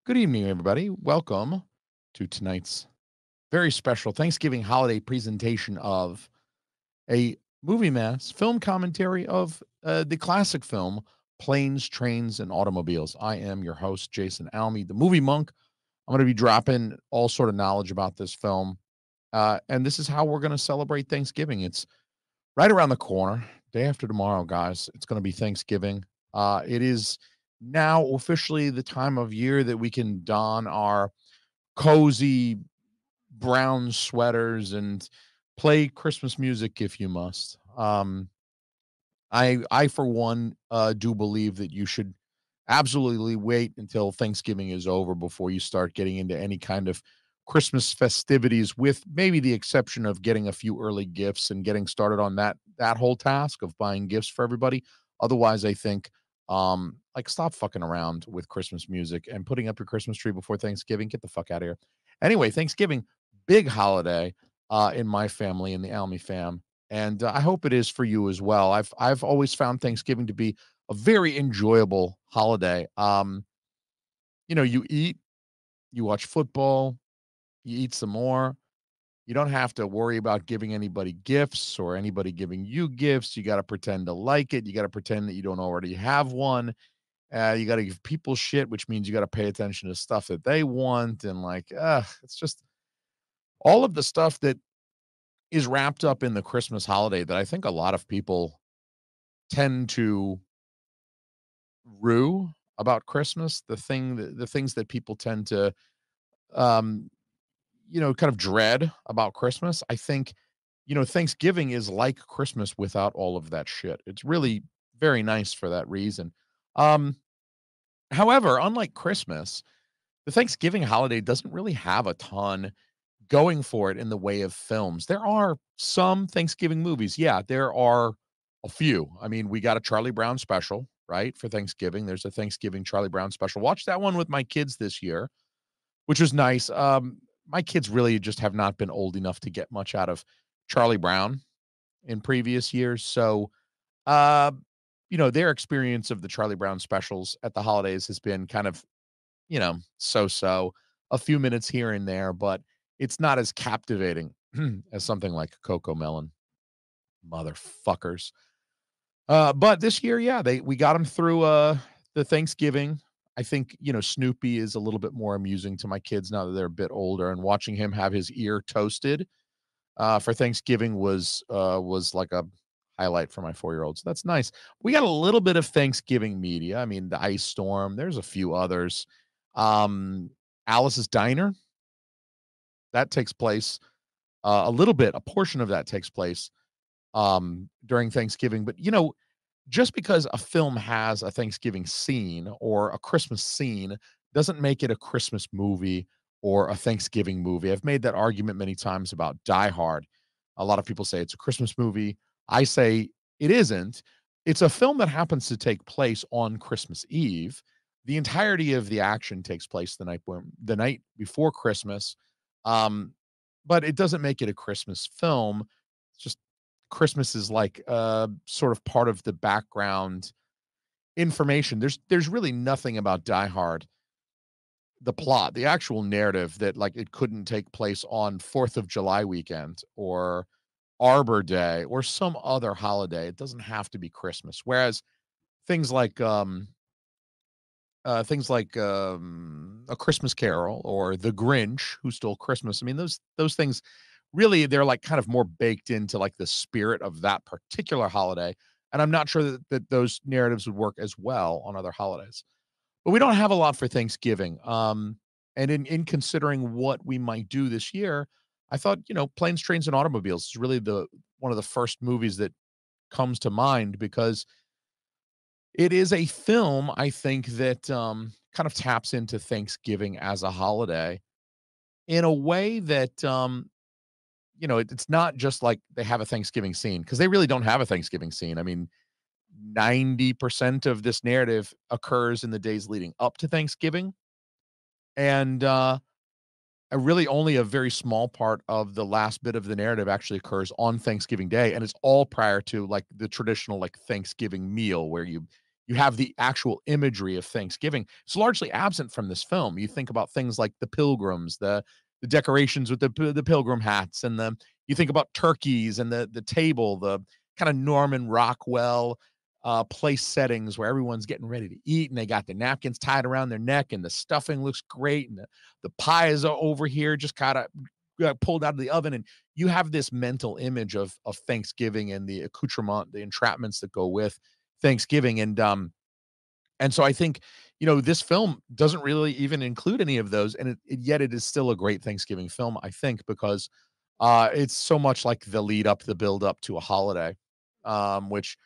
Good evening, everybody. Welcome to tonight's very special Thanksgiving holiday presentation of a movie mass film commentary of the classic film Planes, Trains, and Automobiles. I am your host, Jason Alme, the movie monk. I'm going to be dropping all sort of knowledge about this film. And this is how we're going to celebrate Thanksgiving. It's right around the corner, day after tomorrow, guys. It's going to be Thanksgiving. It is now officially the time of year that we can don our cozy brown sweaters and play Christmas music if you must. I for one, do believe that you should absolutely wait until Thanksgiving is over before you start getting into any kind of Christmas festivities, with maybe the exception of getting a few early gifts and getting started on that whole task of buying gifts for everybody. Otherwise, I think, like, stop fucking around with Christmas music and putting up your Christmas tree before Thanksgiving. Get the fuck out of here. Anyway, Thanksgiving, big holiday in my family, in the Almy fam, and I hope it is for you as well. I've always found Thanksgiving to be a very enjoyable holiday. You eat, you watch football, you eat some more. You don't have to worry about giving anybody gifts or anybody giving you gifts. You got to pretend to like it. You got to pretend that you don't already have one. You got to give people shit, which means you got to pay attention to stuff that they want. And like, it's just all of the stuff that is wrapped up in the Christmas holiday that I think a lot of people tend to rue about Christmas. The things that people tend to, um, kind of dread about Christmas. I think, Thanksgiving is like Christmas without all of that shit. It's really very nice for that reason. Um, However, unlike Christmas, the Thanksgiving holiday doesn't really have a ton going for it in the way of films. There are some Thanksgiving movies. Yeah, there are a few. I mean, we got a Charlie Brown special, right? For Thanksgiving. There's a Thanksgiving Charlie Brown special. Watch that one with my kids this year, which was nice. My kids really just have not been old enough to get much out of Charlie Brown in previous years. So, uh, their experience of the Charlie Brown specials at the holidays has been kind of, so, a few minutes here and there, but it's not as captivating as something like Coco Melon. Motherfuckers. But this year, yeah, we got them through the Thanksgiving. I think, Snoopy is a little bit more amusing to my kids now that they're a bit older, and watching him have his ear toasted for Thanksgiving was like a highlight for my 4-year-old. So that's nice. We got a little bit of Thanksgiving media. I mean, the Ice Storm, there's a few others. Um, Alice's Diner, that takes place a portion of that takes place during Thanksgiving. But just because a film has a Thanksgiving scene or a Christmas scene doesn't make it a Christmas movie or a Thanksgiving movie. I've made that argument many times about Die Hard. A lot of people say it's a Christmas movie. I say it isn't. It's a film that happens to take place on Christmas Eve. The entirety of the action takes place the night before Christmas. Um, but it doesn't make it a Christmas film. It's just Christmas is like sort of part of the background information. There's really nothing about Die Hard, the plot, the actual narrative, that like it couldn't take place on 4th of July weekend or Arbor Day or some other holiday. It doesn't have to be Christmas. Whereas things like A Christmas Carol or The Grinch Who Stole Christmas. I mean, those things really, they're like kind of more baked into like the spirit of that particular holiday. And I'm not sure that those narratives would work as well on other holidays. But we don't have a lot for Thanksgiving. And in considering what we might do this year, I thought, Planes, Trains, and Automobiles is really the one of the first movies that comes to mind, because it is a film, I think, that kind of taps into Thanksgiving as a holiday in a way that it's not just like they have a Thanksgiving scene, because they really don't have a Thanksgiving scene. I mean, 90% of this narrative occurs in the days leading up to Thanksgiving. And really only a very small part of the last bit of the narrative actually occurs on Thanksgiving Day. And it's all prior to like the traditional like Thanksgiving meal where you You have the actual imagery of Thanksgiving. It's largely absent from this film. You think about things like the pilgrims, the decorations with the pilgrim hats, and the you think about turkeys and the table, the kind of Norman Rockwell place settings where everyone's getting ready to eat and they got the napkins tied around their neck and the stuffing looks great and the pies are over here just kind of pulled out of the oven, and you have this mental image of Thanksgiving and the accoutrement, the entrapments that go with Thanksgiving. And so I think, this film doesn't really even include any of those, and yet it is still a great Thanksgiving film, I think, because it's so much like the lead up, the build up to a holiday, which,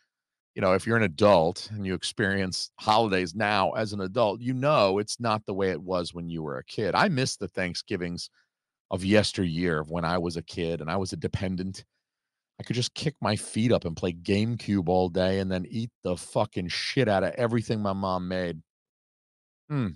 if you're an adult and you experience holidays now as an adult, it's not the way it was when you were a kid. I miss the Thanksgivings of yesteryear when I was a kid and I was a dependent. I could just kick my feet up and play GameCube all day and then eat the fucking shit out of everything my mom made. Mm,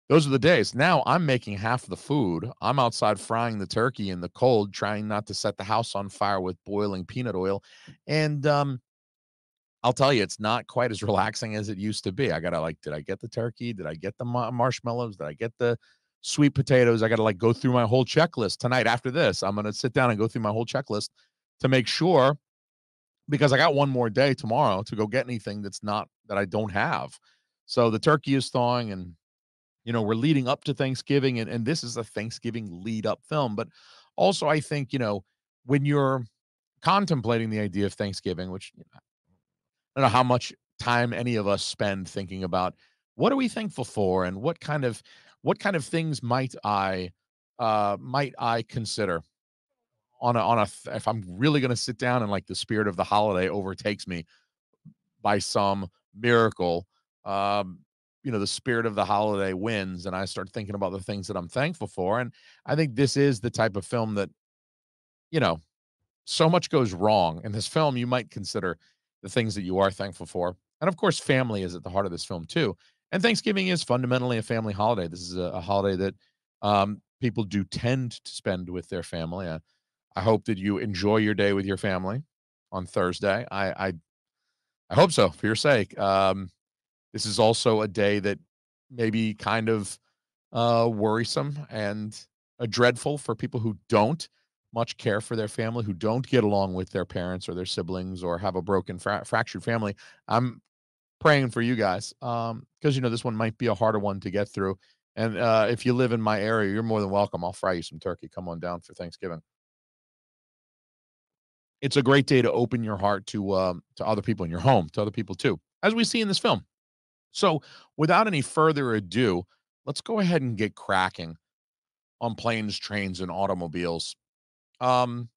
those are the days. Now I'm making half the food. I'm outside frying the turkey in the cold, trying not to set the house on fire with boiling peanut oil. And I'll tell you, it's not quite as relaxing as it used to be. I gotta did I get the turkey? Did I get the marshmallows? Did I get the sweet potatoes? I gotta go through my whole checklist tonight. After this, I'm gonna sit down and go through my whole checklist to make sure, because I got one more day tomorrow to go get anything that I don't have. So the turkey is thawing, and we're leading up to Thanksgiving, and this is a Thanksgiving lead up film. But also, I think when you're contemplating the idea of Thanksgiving, which I don't know how much time any of us spend thinking about what are we thankful for, and what kind of things might I consider if I'm really going to sit down and the spirit of the holiday overtakes me by some miracle. um the spirit of the holiday wins and I start thinking about the things that I'm thankful for. And I think this is the type of film that, you know so much goes wrong in this film. You might consider the things that you are thankful for. And of course, family is at the heart of this film too. And Thanksgiving is fundamentally a family holiday. This is a holiday that people do tend to spend with their family. I hope that you enjoy your day with your family on Thursday. I hope so, for your sake. This is also a day that maybe kind of worrisome and dreadful for people who don't much care for their family, who don't get along with their parents or their siblings, or have a broken, fractured family. I'm praying for you guys, because this one might be a harder one to get through. And if you live in my area, you're more than welcome. I'll fry you some turkey. Come on down for Thanksgiving. It's a great day to open your heart to other people in your home, to other people too, as we see in this film. So, without any further ado, let's go ahead and get cracking on planes, trains, and automobiles. Um,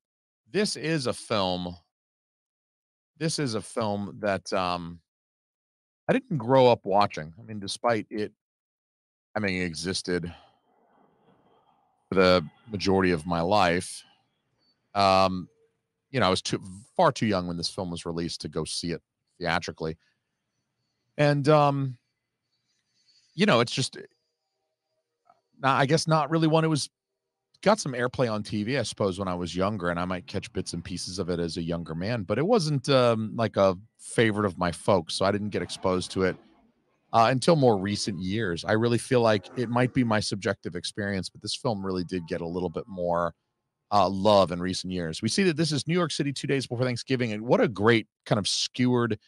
this is a film. This is a film that I didn't grow up watching. I mean, despite it having existed for the majority of my life, um, I was far too young when this film was released to go see it theatrically. And it's just, I guess, not really one. It was got some airplay on TV, I suppose, when I was younger, and I might catch bits and pieces of it as a younger man, but it wasn't like a favorite of my folks, so I didn't get exposed to it until more recent years. I really feel like it might be my subjective experience, but this film really did get a little bit more love in recent years. We see that this is New York City 2 days before Thanksgiving, and what a great kind of skewered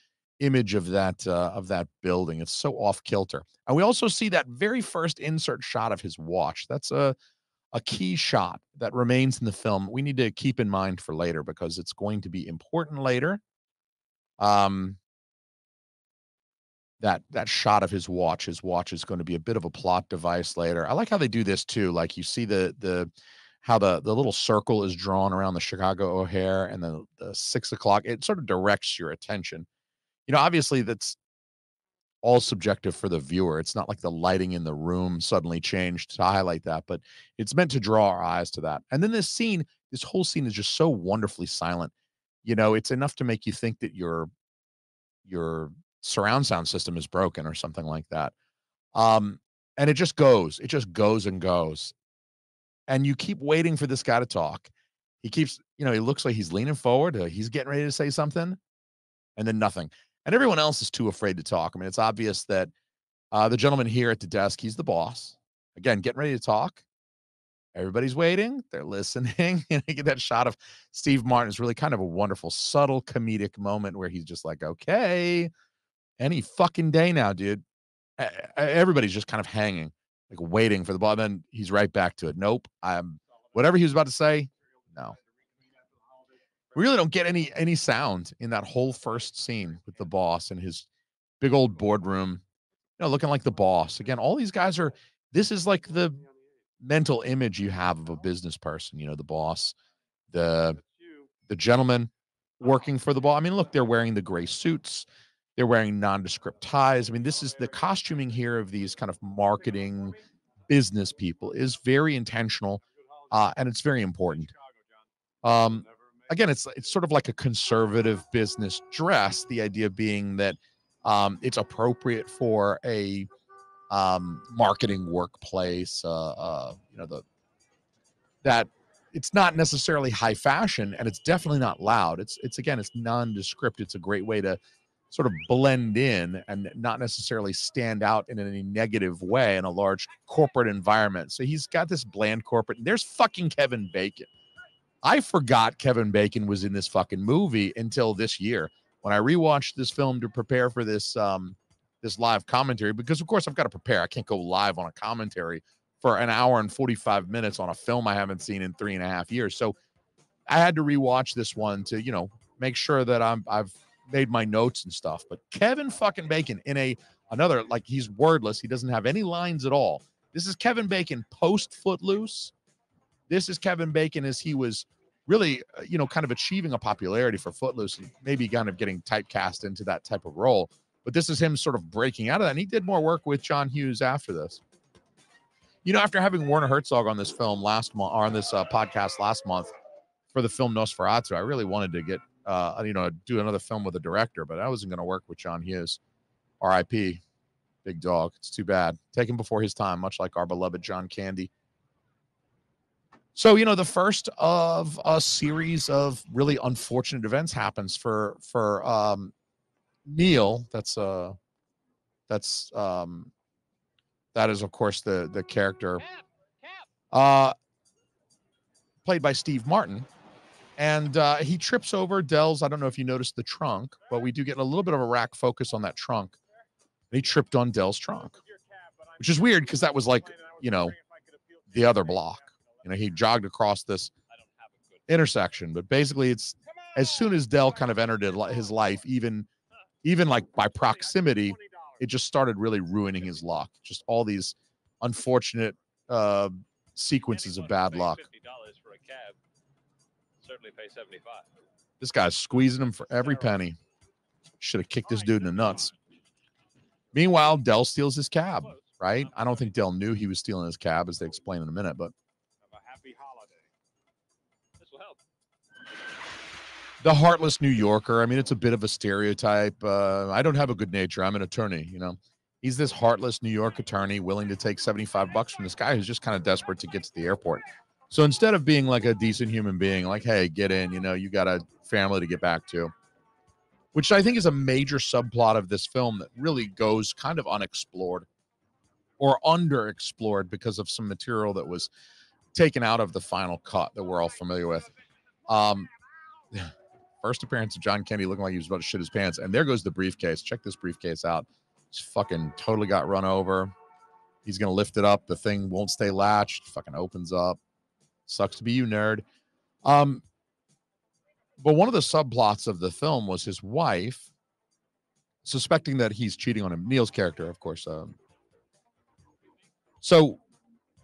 image of that building. It's so off kilter, and we also see that very first insert shot of his watch. That's a key shot that remains in the film. We need to keep in mind for later because it's going to be important later. Um, that shot of his watch is going to be a bit of a plot device later. I like how they do this too. Like, you see the how the little circle is drawn around the Chicago O'Hare, and the 6 o'clock. It sort of directs your attention. Obviously that's all subjective for the viewer. It's not like the lighting in the room suddenly changed to highlight that, but it's meant to draw our eyes to that. And then this whole scene is just so wonderfully silent. It's enough to make you think that your surround sound system is broken or something like that. Um, and it just goes and goes. And you keep waiting for this guy to talk. He looks like he's leaning forward. He's getting ready to say something, and then nothing. and everyone else is too afraid to talk. I mean, it's obvious that the gentleman here at the desk, he's the boss. Again, getting ready to talk. Everybody's waiting. They're listening. And you get that shot of Steve Martin. It's really kind of a wonderful, subtle comedic moment where he's just like, okay, any fucking day now, dude. Everybody's just kind of hanging, like waiting for the ball. And then he's right back to it. Nope. Whatever he was about to say. No, we really don't get any sound in that whole first scene with the boss and his big old boardroom, looking like the boss. Again, all these guys are. This is like the mental image you have of a business person. The boss, the the gentleman working for the boss. I mean, look, they're wearing the gray suits. They're wearing nondescript ties. I mean, this is the costuming here of these kind of marketing business people is very intentional, and it's very important. Um, Again, it's sort of like a conservative business dress. The idea being that it's appropriate for a marketing workplace. The that it's not necessarily high fashion, and it's definitely not loud. It's again, it's nondescript. It's a great way to sort of blend in and not necessarily stand out in any negative way in a large corporate environment. So he's got this bland corporate. And there's fucking Kevin Bacon. I forgot Kevin Bacon was in this fucking movie until this year when I rewatched this film to prepare for this live commentary, because of course I've got to prepare. I can't go live on a commentary for an hour and 45 minutes on a film I haven't seen in 3.5 years. So I had to rewatch this one to, make sure that I've made my notes and stuff. But Kevin fucking Bacon in another, like, he's wordless. He doesn't have any lines at all. This is Kevin Bacon post Footloose. This is Kevin Bacon as he was really, kind of achieving a popularity for Footloose and maybe kind of getting typecast into that type of role. But this is him sort of breaking out of that. And he did more work with John Hughes after this. After having Werner Herzog on this film last month, or on this podcast last month for the film Nosferatu, I really wanted to get, do another film with a director, but I wasn't going to work with John Hughes. R.I.P. Big dog. It's too bad. Taken before his time, much like our beloved John Candy. So, the first of a series of really unfortunate events happens for Neil. That is, of course, the character played by Steve Martin. And he trips over Dell's. I don't know if you noticed the trunk, but we do get a little bit of a rack focus on that trunk. And he tripped on Dell's trunk, which is weird because that was like, the other block. He jogged across this intersection, but basically it's as soon as Dell kind of entered his life, even like by proximity, it just started really ruining his luck. Just all these unfortunate sequences of bad luck. Certainly pay 75. This guy's squeezing him for every penny. Should have kicked this dude in the nuts. Meanwhile, Dell steals his cab, right? I don't think Dell knew he was stealing his cab, as they explain in a minute, but Happy holiday. This will help. the heartless New Yorker. I mean, it's a bit of a stereotype. I don't have a good nature. I'm an attorney, He's this heartless New York attorney willing to take $75 from this guy who's just kind of desperate to get to the airport. So instead of being like a decent human being, like, hey, get in, you got a family to get back to, which I think is a major subplot of this film that really goes kind of unexplored or underexplored because of some material that was taken out of the final cut that we're all familiar with. First appearance of John Candy looking like he was about to shit his pants. And there goes the briefcase. Check this briefcase out. It's fucking totally got run over. He's going to lift it up. The thing won't stay latched. Fucking opens up. Sucks to be you, nerd. But one of the subplots of the film was his wife suspecting that he's cheating on him. Neil's character, of course. So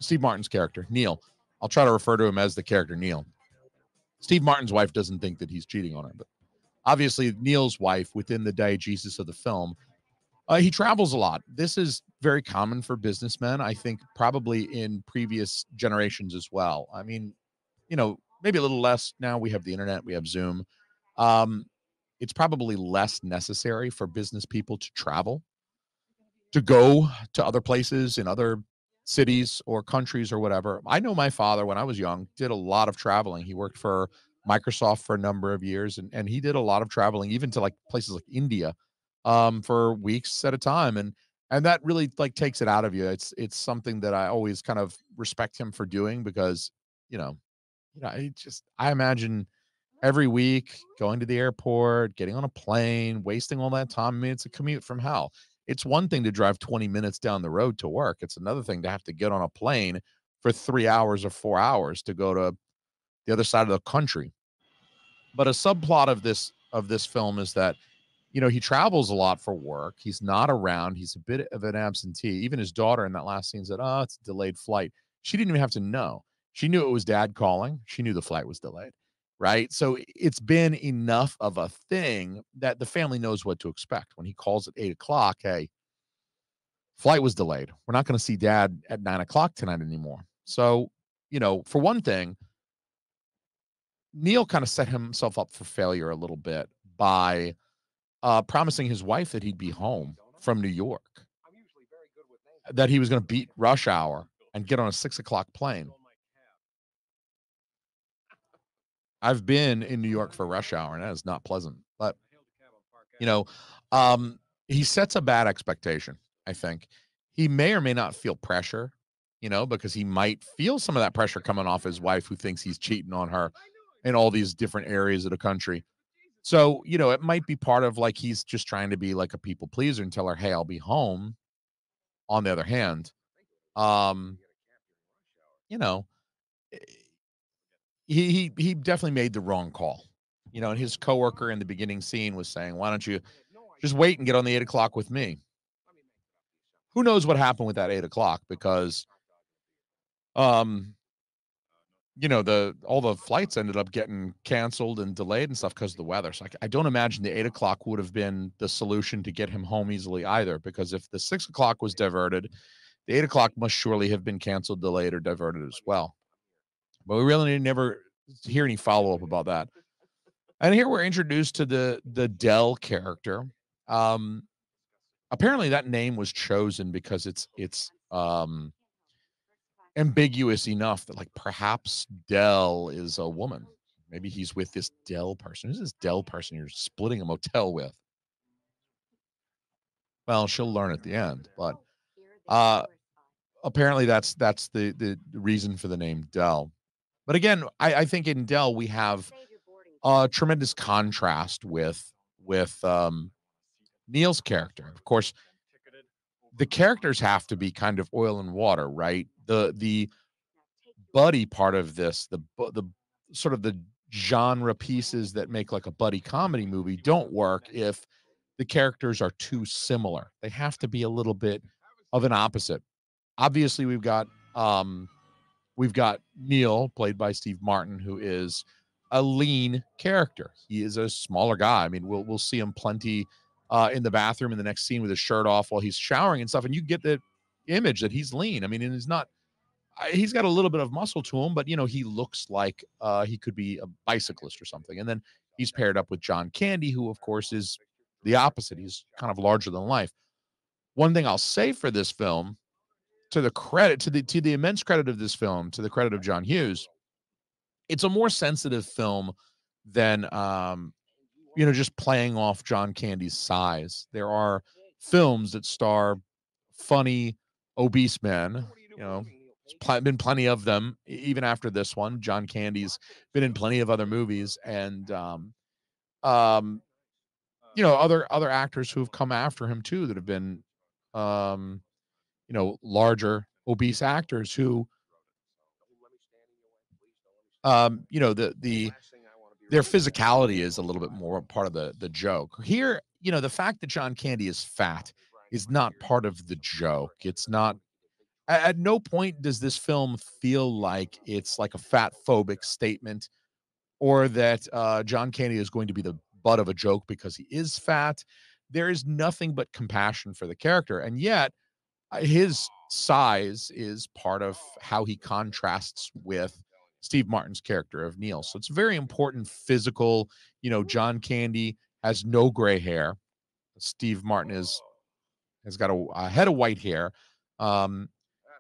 Steve Martin's character, Neil. I'll try to refer to him as the character Neil. Steve Martin's wife doesn't think that he's cheating on her, but obviously Neil's wife, within the diegesis of the film, he travels a lot. This is very common for businessmen, I think, probably in previous generations as well. I mean, maybe a little less now. We have the internet, we have Zoom. It's probably less necessary for business people to travel, to go to other places in other cities or countries or whatever. I know my father, when I was young, did a lot of traveling. He worked for Microsoft for a number of years, and he did a lot of traveling, even to like places like India, for weeks at a time, and that really like takes it out of you. It's something that I always kind of respect him for doing because you know I imagine every week going to the airport, getting on a plane, wasting all that time. I mean, it's a commute from hell. It's one thing to drive 20 minutes down the road to work. It's another thing to have to get on a plane for 3 hours or 4 hours to go to the other side of the country. But a subplot of this film is that he travels a lot for work. He's not around. He's a bit of an absentee. Even his daughter in that last scene said, "Oh, it's a delayed flight." She didn't even have to know. She knew it was dad calling. She knew the flight was delayed, right? So it's been enough of a thing that the family knows what to expect when he calls at 8 o'clock. Hey, flight was delayed. We're not going to see dad at 9 o'clock tonight anymore. So, for one thing, Neil kind of set himself up for failure a little bit by promising his wife that he'd be home from New York, that he was going to beat rush hour and get on a 6 o'clock plane. I've been in New York for rush hour, and that is not pleasant. But you know, um, he sets a bad expectation. I think he may or may not feel pressure, because he might feel some of that pressure coming off his wife, who thinks he's cheating on her in all these different areas of the country. So, it might be part of like he's just trying to be like a people pleaser and tell her, "Hey, I'll be home." On the other hand, um, you know, eh, he definitely made the wrong call. And his coworker in the beginning scene was saying, "Why don't you just wait and get on the 8 o'clock with me?" Who knows what happened with that 8 o'clock because um the all the flights ended up getting canceled and delayed and stuff because of the weather. So I don't imagine the 8 o'clock would have been the solution to get him home easily either. Because if the 6 o'clock was diverted, the 8 o'clock must surely have been canceled, delayed, or diverted as well. But we really never hear any follow up about that. And here we're introduced to the Dell character. Um, Apparently that name was chosen because it's ambiguous enough that like perhaps Dell is a woman. Maybe he's with this Dell person. Who's this Dell person you're splitting a motel with? Well, she'll learn at the end, but uh apparently that's the reason for the name Dell. But again, I think in Dell we have a tremendous contrast with Neil's character. Of course, the characters have to be kind of oil and water, right? The buddy part of this, the sort of the genre pieces that make like a buddy comedy movie don't work if the characters are too similar. They have to be a little bit of an opposite. Obviously, we've got Neil, played by Steve Martin, who is a lean character. He is a smaller guy. I mean, we'll see him plenty in the bathroom in the next scene with his shirt off while he's showering and stuff, and you get the image that he's lean. I mean, and he's not. He's got a little bit of muscle to him, but he looks like he could be a bicyclist or something. And then he's paired up with John Candy, who of course is the opposite. He's kind of larger than life. One thing I'll say for this film, to the immense credit of this film, to the credit of John Hughes, it's a more sensitive film than just playing off John Candy's size. There are films that star funny obese men. Been plenty of them even after this one. John Candy's been in plenty of other movies, and um, other actors who have come after him too that have been um, larger obese actors who the their physicality is a little bit more a part of the joke. Here, the fact that John Candy is fat is not part of the joke. It's not at no point does this film feel like it's like a fat phobic statement or that John Candy is going to be the butt of a joke because he is fat. There is nothing but compassion for the character. And yet his size is part of how he contrasts with Steve Martin's character of Neil. So it's very important physical. John Candy has no gray hair. Steve Martin has got a head of white hair. Um,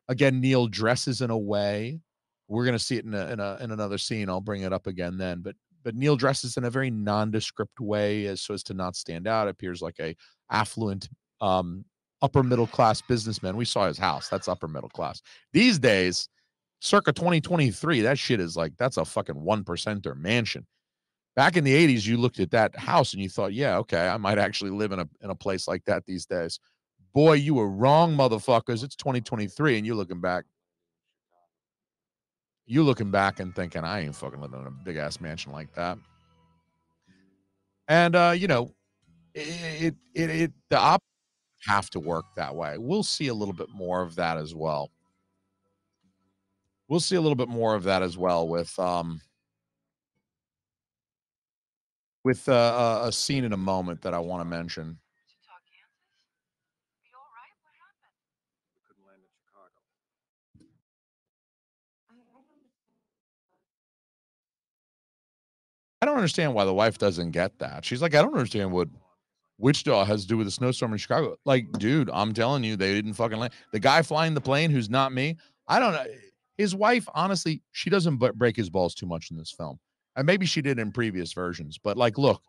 Again, Neil dresses in a way. We're going to see it in another scene. I'll bring it up again then. But but Neil dresses in a very nondescript way as so as to not stand out. Appears like a affluent, um, upper middle class businessman. We saw his house. That's upper middle class. These days, circa 2023, that shit is like that's a fucking one percenter mansion. Back in the 80s, you looked at that house and you thought, yeah, okay, I might actually live in a place like that these days. Boy, you were wrong, motherfuckers. It's 2023, and you looking back and thinking, I ain't fucking living in a big ass mansion like that. And the op have to work that way. We'll see a little bit more of that as well. We'll see a little bit more of that as well with a scene in a moment that I want to mention. Wichita, Kansas? Are you all right? What happened? We couldn't land in Chicago. I don't understand why the wife doesn't get that. She's like, I don't understand what Wichita has to do with a snowstorm in Chicago. Like, dude, I'm telling you, they didn't fucking land. The guy flying the plane, who's not me, I don't know. His wife, honestly, she doesn't break his balls too much in this film. And maybe she did in previous versions. But like, look,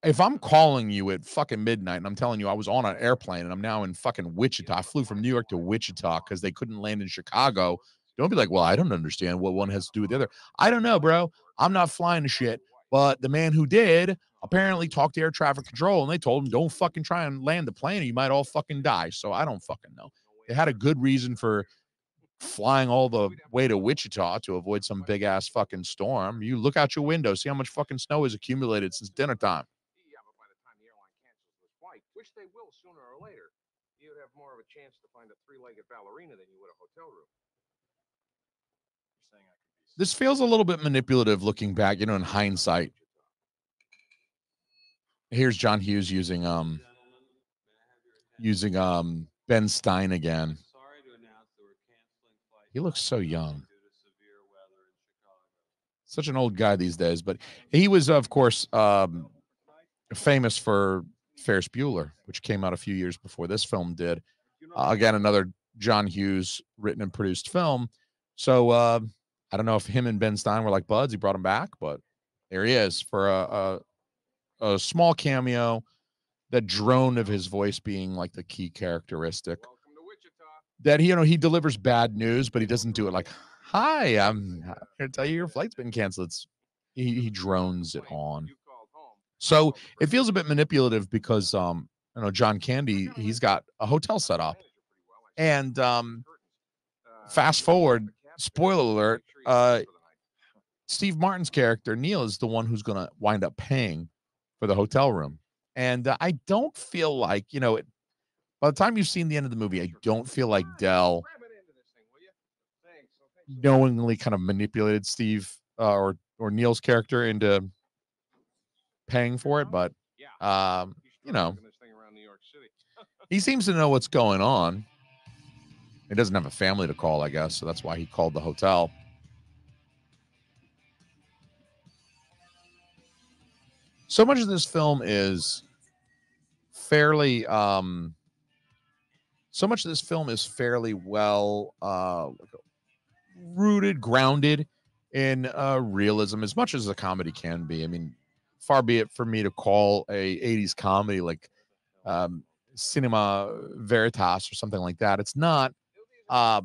if I'm calling you at fucking midnight and I'm telling you I was on an airplane and I'm now in fucking Wichita, I flew from New York to Wichita because they couldn't land in Chicago. Don't be like, well, I don't understand what one has to do with the other. I don't know, bro. I'm not flying to shit. But the man who did apparently talked to air traffic control and they told him, don't fucking try and land the plane or you might all fucking die. So I don't fucking know. They had a good reason for flying all the way to Wichita to avoid some big ass fucking storm. You look out your window, see how much fucking snow has accumulated since dinner time. Yeah, but by the time the airline cancels this flight, which they will sooner or later, you'd have more of a chance to find a three-legged ballerina than you would a hotel room. You're saying I could be This feels a little bit manipulative looking back, in hindsight. Here's John Hughes using Ben Stein again. He looks so young. Such an old guy these days, but he was, of course, famous for Ferris Bueller, which came out a few years before this film did. Again, another John Hughes written and produced film. So I don't know if him and Ben Stein were like buds. He brought him back, but there he is for a small cameo. That drone of his voice being like the key characteristic. welcome to Wichita. That he delivers bad news, but he doesn't do it like, "Hi, I'm here to tell you your flight's been canceled." He drones it on. You called home. So it feels a bit manipulative because John Candy, he's got a hotel set up. And fast forward, spoiler alert, Steve Martin's character, Neil, is the one who's gonna wind up paying for the hotel room. And I don't feel like, by the time you've seen the end of the movie, I don't feel like Dell knowingly kind of manipulated Steve or Neil's character into paying for it, but he seems to know what's going on. He doesn't have a family to call, I guess, so that's why he called the hotel. So much of this film is fairly well rooted, grounded in realism, as much as a comedy can be. I mean, far be it for me to call a 80s comedy like cinema veritas or something like that. It's not uh,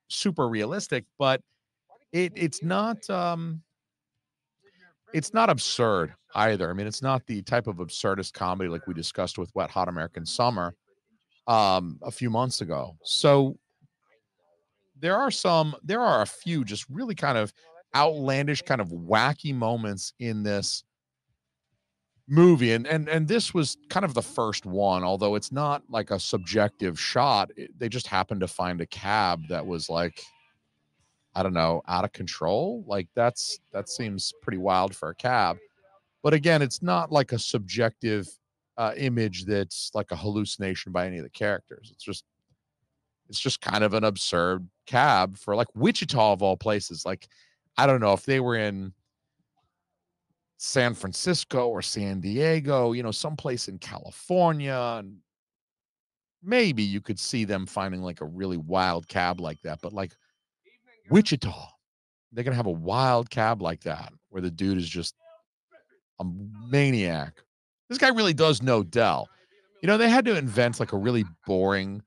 super realistic, but it's not absurd either. I mean, it's not the type of absurdist comedy like we discussed with Wet Hot American Summer a few months ago. So there are a few just really kind of outlandish, kind of wacky moments in this movie, and this was kind of the first one, although it's not like a subjective shot. They just happened to find a cab that was like, I don't know, out of control. Like that seems pretty wild for a cab. But again, it's not like a subjective image that's like a hallucination by any of the characters. It's just kind of an absurd cab for like Wichita of all places. Like, I don't know if they were in San Francisco or San Diego, someplace in California, and maybe you could see them finding like a really wild cab like that. But like Wichita, They can have a wild cab like that where the dude is just a maniac. This guy really does know Dell. You know, they had to invent like a really boring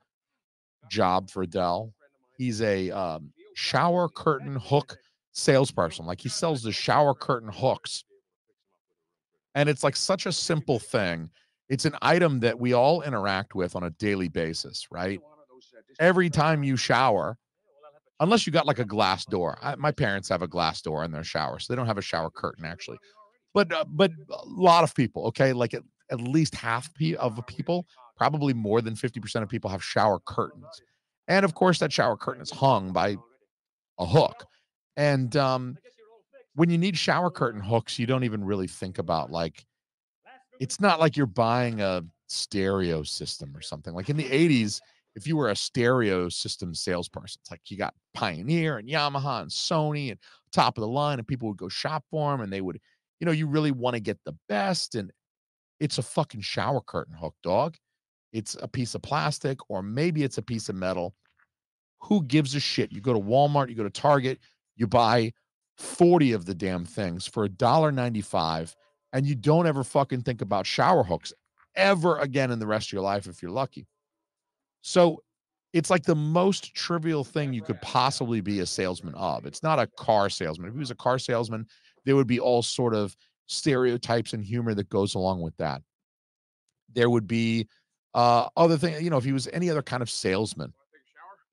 job for Dell. He's a shower curtain hook salesperson. Like he sells the shower curtain hooks. And it's like such a simple thing. It's an item that we all interact with on a daily basis, right? Every time you shower, unless you got like a glass door. My parents have a glass door in their shower, so they don't have a shower curtain actually. But a lot of people, okay, like at least half of the people, probably more than 50% of people have shower curtains. And of course, that shower curtain is hung by a hook. And when you need shower curtain hooks, you don't even really think about like it's not like you're buying a stereo system or something. Like in the 80s, if you were a stereo system salesperson, it's like you got Pioneer and Yamaha and Sony and top of the line, and people would go shop for them and they would, you know, you really want to get the best. And it's a fucking shower curtain hook, dog. It's a piece of plastic, or maybe it's a piece of metal. Who gives a shit? You go to Walmart, you go to Target, you buy 40 of the damn things for $1.95, and you don't ever fucking think about shower hooks ever again in the rest of your life if you're lucky. So it's like the most trivial thing you could possibly be a salesman of. It's not a car salesman. If he was a car salesman, there would be all sort of stereotypes and humor that goes along with that. There would be other things, you know, if he was any other kind of salesman,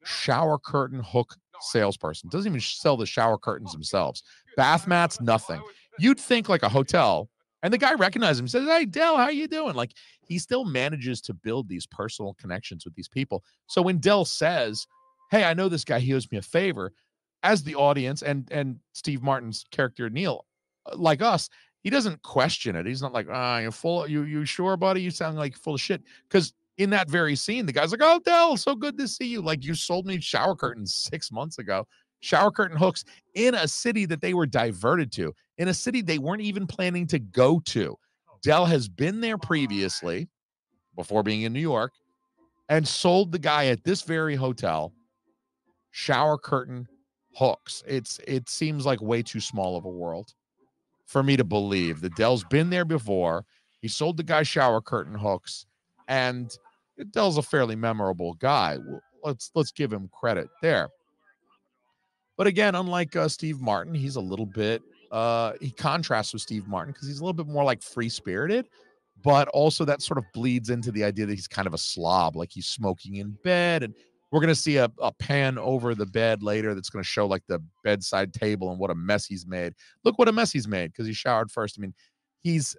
shower curtain hook salesperson. Doesn't even sell the shower curtains themselves. Bath mats, nothing. You'd think like a hotel, and the guy recognizes him, says, "Hey, Dell, how you doing?" Like he still manages to build these personal connections with these people. So when Dell says, "Hey, I know this guy. He owes me a favor," as the audience and Steve Martin's character Neil, like us, he doesn't question it. He's not like, "Ah, you're full. You sure, buddy? You sound like full of shit." Because in that very scene, the guy's like, "Oh, Dell, so good to see you. Like you sold me shower curtains 6 months ago, shower curtain hooks in a city that they were diverted to, in a city they weren't even planning to go to." Dell has been there previously before being in New York and sold the guy at this very hotel shower curtain hooks. It seems like way too small of a world for me to believe that Dell's been there before. He sold the guy shower curtain hooks, and Dell's a fairly memorable guy. Let's give him credit there. But again, unlike Steve Martin, he's a little bit he contrasts with Steve Martin because he's a little bit more like free spirited, but also that sort of bleeds into the idea that he's kind of a slob, like he's smoking in bed. And we're gonna see a pan over the bed later that's gonna show like the bedside table and what a mess he's made. Look what a mess he's made because he showered first. I mean, he's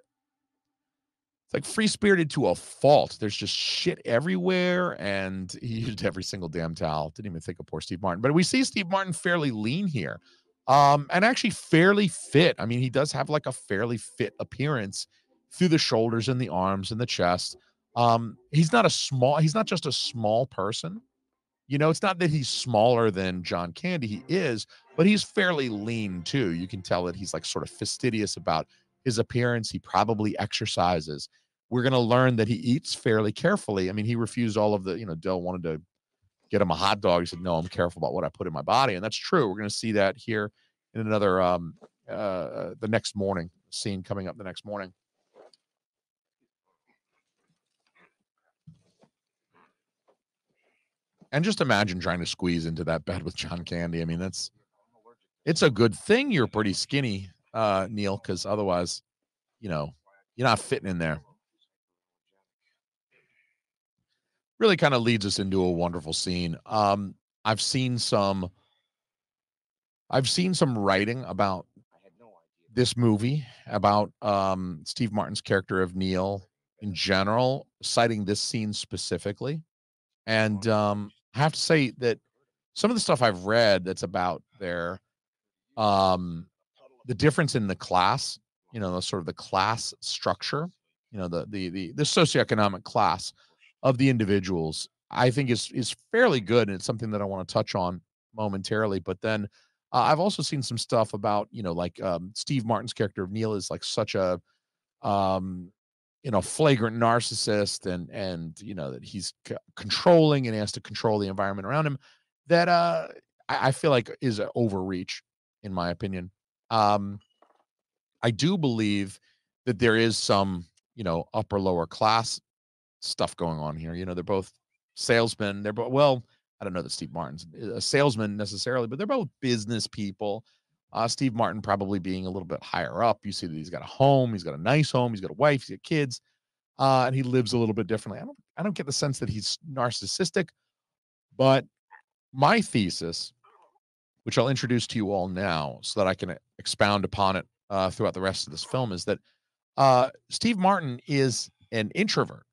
it's like free spirited to a fault. There's just shit everywhere, and he used every single damn towel. Didn't even think of poor Steve Martin, but we see Steve Martin fairly lean here, and actually fairly fit. I mean, he does have like a fairly fit appearance through the shoulders and the arms and the chest. He's not a small. He's not just a small person. You know, it's not that he's smaller than John Candy. He is, but he's fairly lean too. You can tell that he's like sort of fastidious about his appearance. He probably exercises. We're going to learn that he eats fairly carefully. I mean, he refused all of the, you know, Dell wanted to get him a hot dog. He said, "No, I'm careful about what I put in my body." And that's true. We're going to see that here in another, the next morning scene coming up the next morning. And just imagine trying to squeeze into that bed with John Candy. I mean, it's a good thing you're pretty skinny, Neil, because otherwise, you know, you're not fitting in there. Really kind of leads us into a wonderful scene. I've seen some I've seen some writing about this movie, about Steve Martin's character of Neil in general, citing this scene specifically. And I have to say that some of the stuff I've read that's about um the difference in the class, you know, the sort of the class structure, you know, the socioeconomic class of the individuals, I think is fairly good, and it's something that I want to touch on momentarily. But then I've also seen some stuff about, you know, like Steve Martin's character of Neil is like such a um you know, flagrant narcissist, and you know that he's controlling and he has to control the environment around him, that I feel like is an overreach. in my opinion. Um, I do believe that there is some, upper lower class stuff going on here. They're both salesmen. They're both, well, I don't know that Steve Martin's a salesman necessarily, but they're both business people. Steve Martin probably being a little bit higher up. You see that he's got a home, he's got a nice home, he's got a wife, he's got kids, and he lives a little bit differently. I don't get the sense that he's narcissistic, but my thesis, which I'll introduce to you all now so that I can expound upon it throughout the rest of this film, is that Steve Martin is an introvert.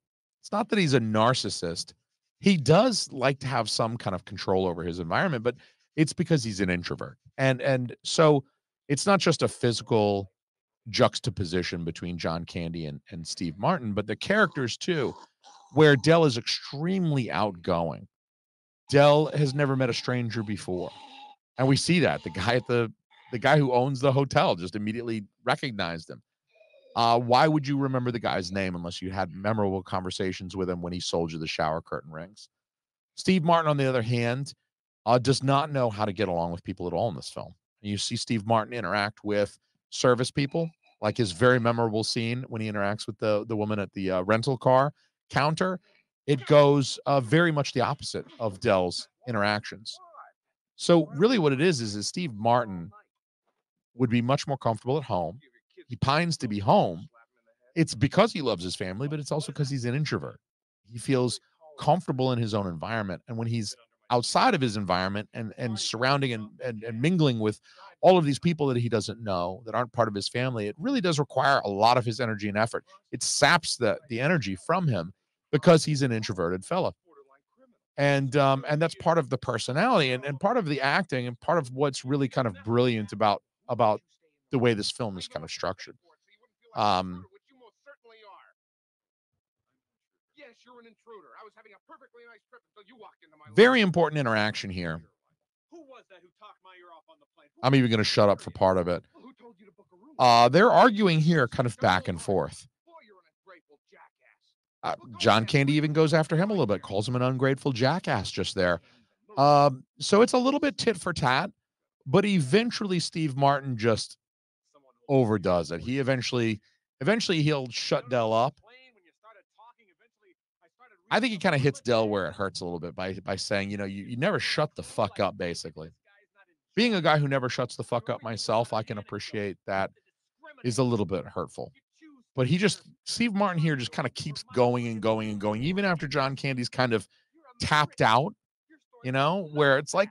It's not that he's a narcissist. He does like to have some kind of control over his environment, but it's because he's an introvert. And so it's not just a physical juxtaposition between John Candy and Steve Martin, but the characters too, where Dell is extremely outgoing. Dell has never met a stranger before. And we see that. The guy who owns the hotel just immediately recognized him. Why would you remember the guy's name unless you had memorable conversations with him when he sold you the shower curtain rings? Steve Martin, on the other hand, does not know how to get along with people at all in this film. And you see Steve Martin interact with service people, like his very memorable scene when he interacts with the woman at the rental car counter. It goes very much the opposite of Dell's interactions. So really, what it is Steve Martin would be much more comfortable at home. He pines to be home. It's because he loves his family, but it's also because he's an introvert. He feels comfortable in his own environment. And when he's outside of his environment and surrounding and mingling with all of these people that he doesn't know, that aren't part of his family, it really does require a lot of his energy and effort. It saps the energy from him because he's an introverted fella. And that's part of the personality and part of the acting and part of what's really kind of brilliant about the way this film is kind of structured. Um, Yes, you're an intruder. I was having a perfectly nice trip until you walked into my Very important interaction here. Who was that who talked my ear off on the plane? I'm even going to shut up for part of it. Who told you to book a room? They're arguing here kind of back and forth. Boy, you're an ungrateful jackass. John Candy even goes after him a little bit, calls him an ungrateful jackass just there. So it's a little bit tit for tat, but eventually Steve Martin just overdoes it. Eventually he'll shut Dell up. I think he kind of hits Dell where it hurts a little bit by saying, you never shut the fuck up, basically. Being a guy who never shuts the fuck up myself, I can appreciate that is a little bit hurtful. But Steve Martin here just kind of keeps going and going and going, even after John Candy's kind of tapped out, where it's like,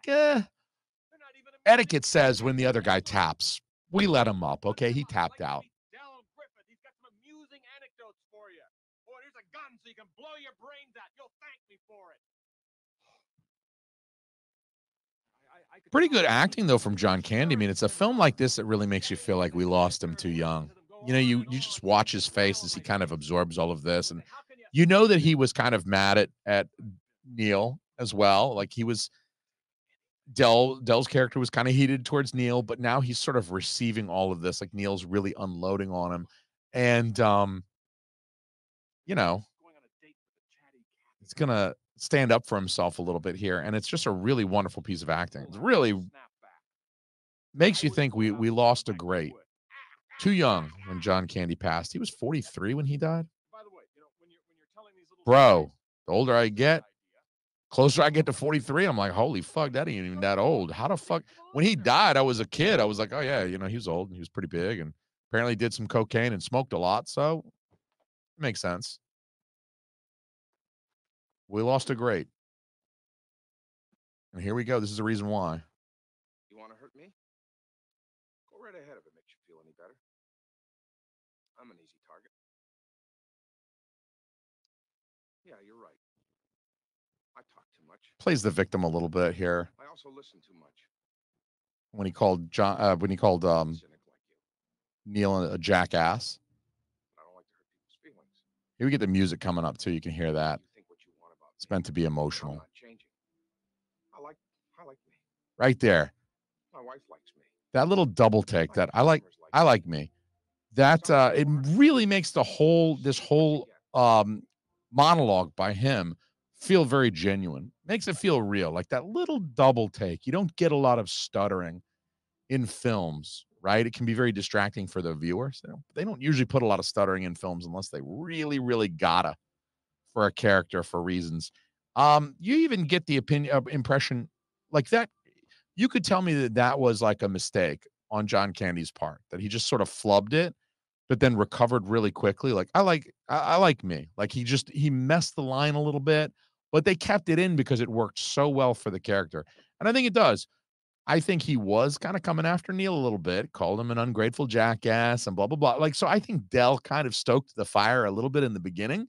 etiquette says when the other guy taps, we let him up. Okay, he tapped out. He's got some amusing anecdotes for you. Boy, here's a gun so you can blow your brains out. You'll thank me for it. Pretty good acting though from John Candy. I mean, it's a film like this that really makes you feel like we lost him too young. You just watch his face as he kind of absorbs all of this, and you know that he was kind of mad at Neil as well. Like he was Dell's character was kind of heated towards Neil, but now he's sort of receiving all of this. Like Neil's really unloading on him, and you know, he's gonna stand up for himself a little bit here, and it's just a really wonderful piece of acting. It really makes you think we lost a great. Too young when John Candy passed. He was 43 when he died. Bro, the older I get, closer I get to 43, I'm like, holy fuck, that ain't even that old. How the fuck? When he died, I was a kid. I was like, oh yeah, he was old and he was pretty big and apparently did some cocaine and smoked a lot. So it makes sense. We lost a great. And here we go. This is the reason why. You want to hurt me? Go right ahead if it makes you feel any better. I'm an easy target. Yeah, you're right. I talk too much. Plays the victim a little bit here. I also listen too much. When he called Neil a jackass. I don't like to hurt people's feelings. Here we get the music coming up too. You can hear that. You think what you want about It's meant to be emotional. I'm not changing. I like me. Right there. My wife likes me. That little double take that I like me. That it really makes this whole monologue by him feel very genuine. Makes it feel real. Like that little double take. You don't get a lot of stuttering in films, right? It can be very distracting for the viewers. They don't usually put a lot of stuttering in films unless they really, really gotta for a character for reasons. You even get the impression like that. You could tell me that that was like a mistake on John Candy's part, that he just sort of flubbed it, but then recovered really quickly. Like I like me. Like he messed the line a little bit, but they kept it in because it worked so well for the character. And I think it does. I think he was kind of coming after Neil a little bit, called him an ungrateful jackass and blah blah blah. Like so I think Dell kind of stoked the fire a little bit in the beginning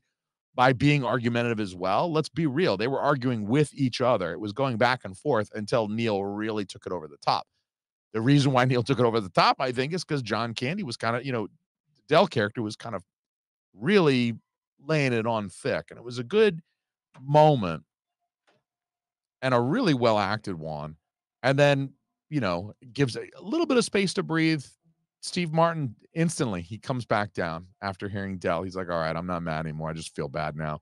by being argumentative as well. Let's be real. They were arguing with each other. It was going back and forth until Neil really took it over the top. The reason why Neil took it over the top, I think, is because John Candy was kind of, the Dell character was kind of really laying it on thick. And it was a good moment and a really well acted one. And then, gives a little bit of space to breathe. Steve Martin instantly he comes back down after hearing Dell. He's like, all right, I'm not mad anymore. I just feel bad now.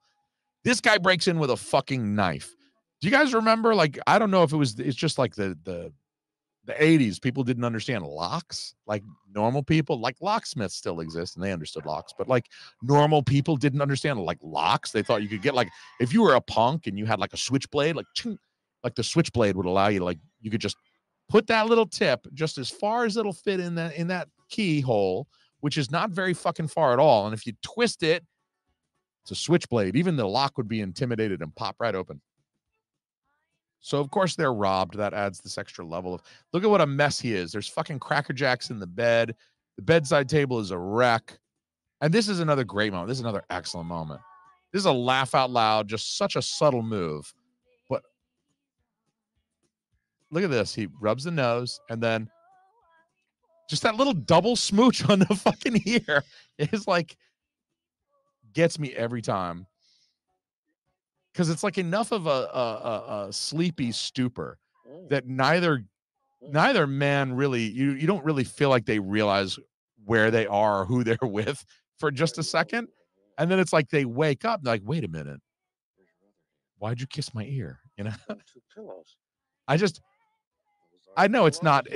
This guy breaks in with a fucking knife. Do you guys remember? Like, I don't know if it's just like the 80s, people didn't understand locks like normal people. Like locksmiths still exist and they understood locks, but like normal people didn't understand like locks. They thought you could get like, if you were a punk and you had like a switchblade, like ching, like the switchblade would allow you, like you could just put that little tip just as far as it'll fit in that keyhole, which is not very fucking far at all. And if you twist it, it's a switchblade. Even the lock would be intimidated and pop right open. So of course they're robbed. That adds this extra level of, look at what a mess he is. There's fucking Cracker Jacks in the bed. The bedside table is a wreck. And this is another great moment. This is another excellent moment. This is a laugh out loud, just such a subtle move. But look at this. He rubs the nose and then just that little double smooch on the fucking ear is like, gets me every time. Because it's like enough of a sleepy stupor that neither man really, you don't really feel like they realize where they are or who they're with for just a second. And then it's like they wake up like, wait a minute, why'd you kiss my ear? I just, I know it's not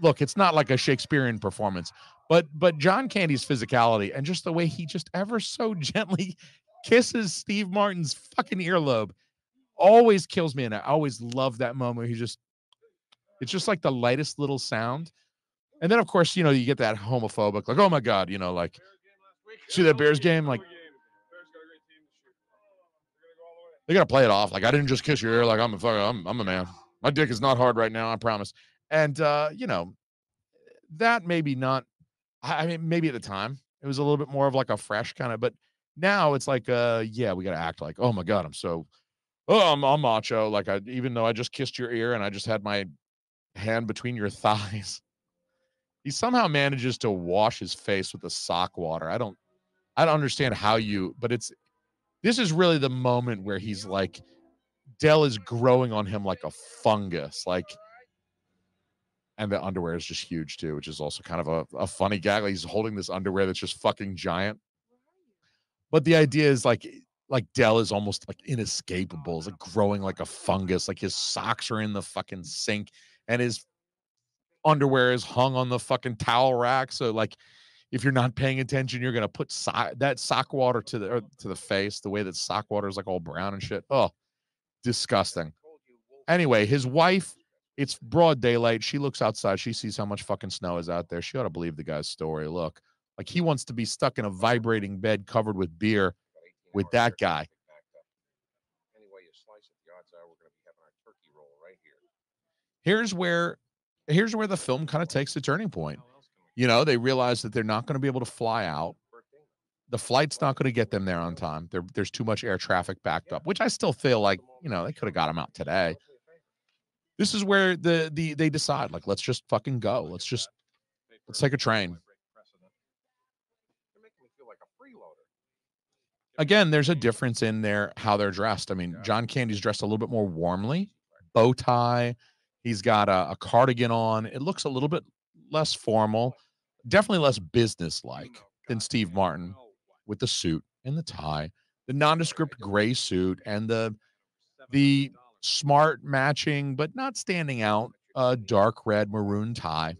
look, it's not like a Shakespearean performance, but John Candy's physicality and just the way he just ever so gently kisses Steve Martin's fucking earlobe always kills me. And I always love that moment where it's just like the lightest little sound. And then, of course, you get that homophobic, like, oh my God, like, see that Bears game? Like, they got to play it off. Like, I didn't just kiss your ear. Like, I'm a man. My dick is not hard right now. I promise. And, that maybe not, I mean, maybe at the time it was a little bit more of like a fresh kind of, but now it's like, yeah, we got to act like, oh my God, I'm macho. Like, even though I just kissed your ear and I just had my hand between your thighs. He somehow manages to wash his face with the sock water. I don't understand how but this is really the moment where he's like, Dell is growing on him like a fungus, like, and the underwear is just huge too, which is also kind of a funny gag. Like he's holding this underwear that's just fucking giant. But the idea is like Dell is almost like inescapable. It's like growing like a fungus. Like his socks are in the fucking sink and his underwear is hung on the fucking towel rack. So like, if you're not paying attention, you're gonna put that sock water to the face. The way that sock water is like all brown and shit. Oh, disgusting. Anyway, his wife. It's broad daylight. She looks outside. She sees how much fucking snow is out there. She ought to believe the guy's story. Look, like he wants to be stuck in a vibrating bed covered with beer with that guy. Any way you slice it, the odds are we're going to be having our turkey roll right here. Here's where the film kind of takes the turning point. They realize that they're not going to be able to fly out. The flight's not going to get them there on time. There's too much air traffic backed up, which I still feel like, they could have got him out today. This is where they decide, like, let's just fucking go. Let's take a train. Again, there's a difference in how they're dressed. I mean, John Candy's dressed a little bit more warmly, bow tie. He's got a cardigan on. It looks a little bit less formal, definitely less business-like than Steve Martin with the suit and the tie, the nondescript gray suit, and the smart matching, but not standing out dark red maroon tie.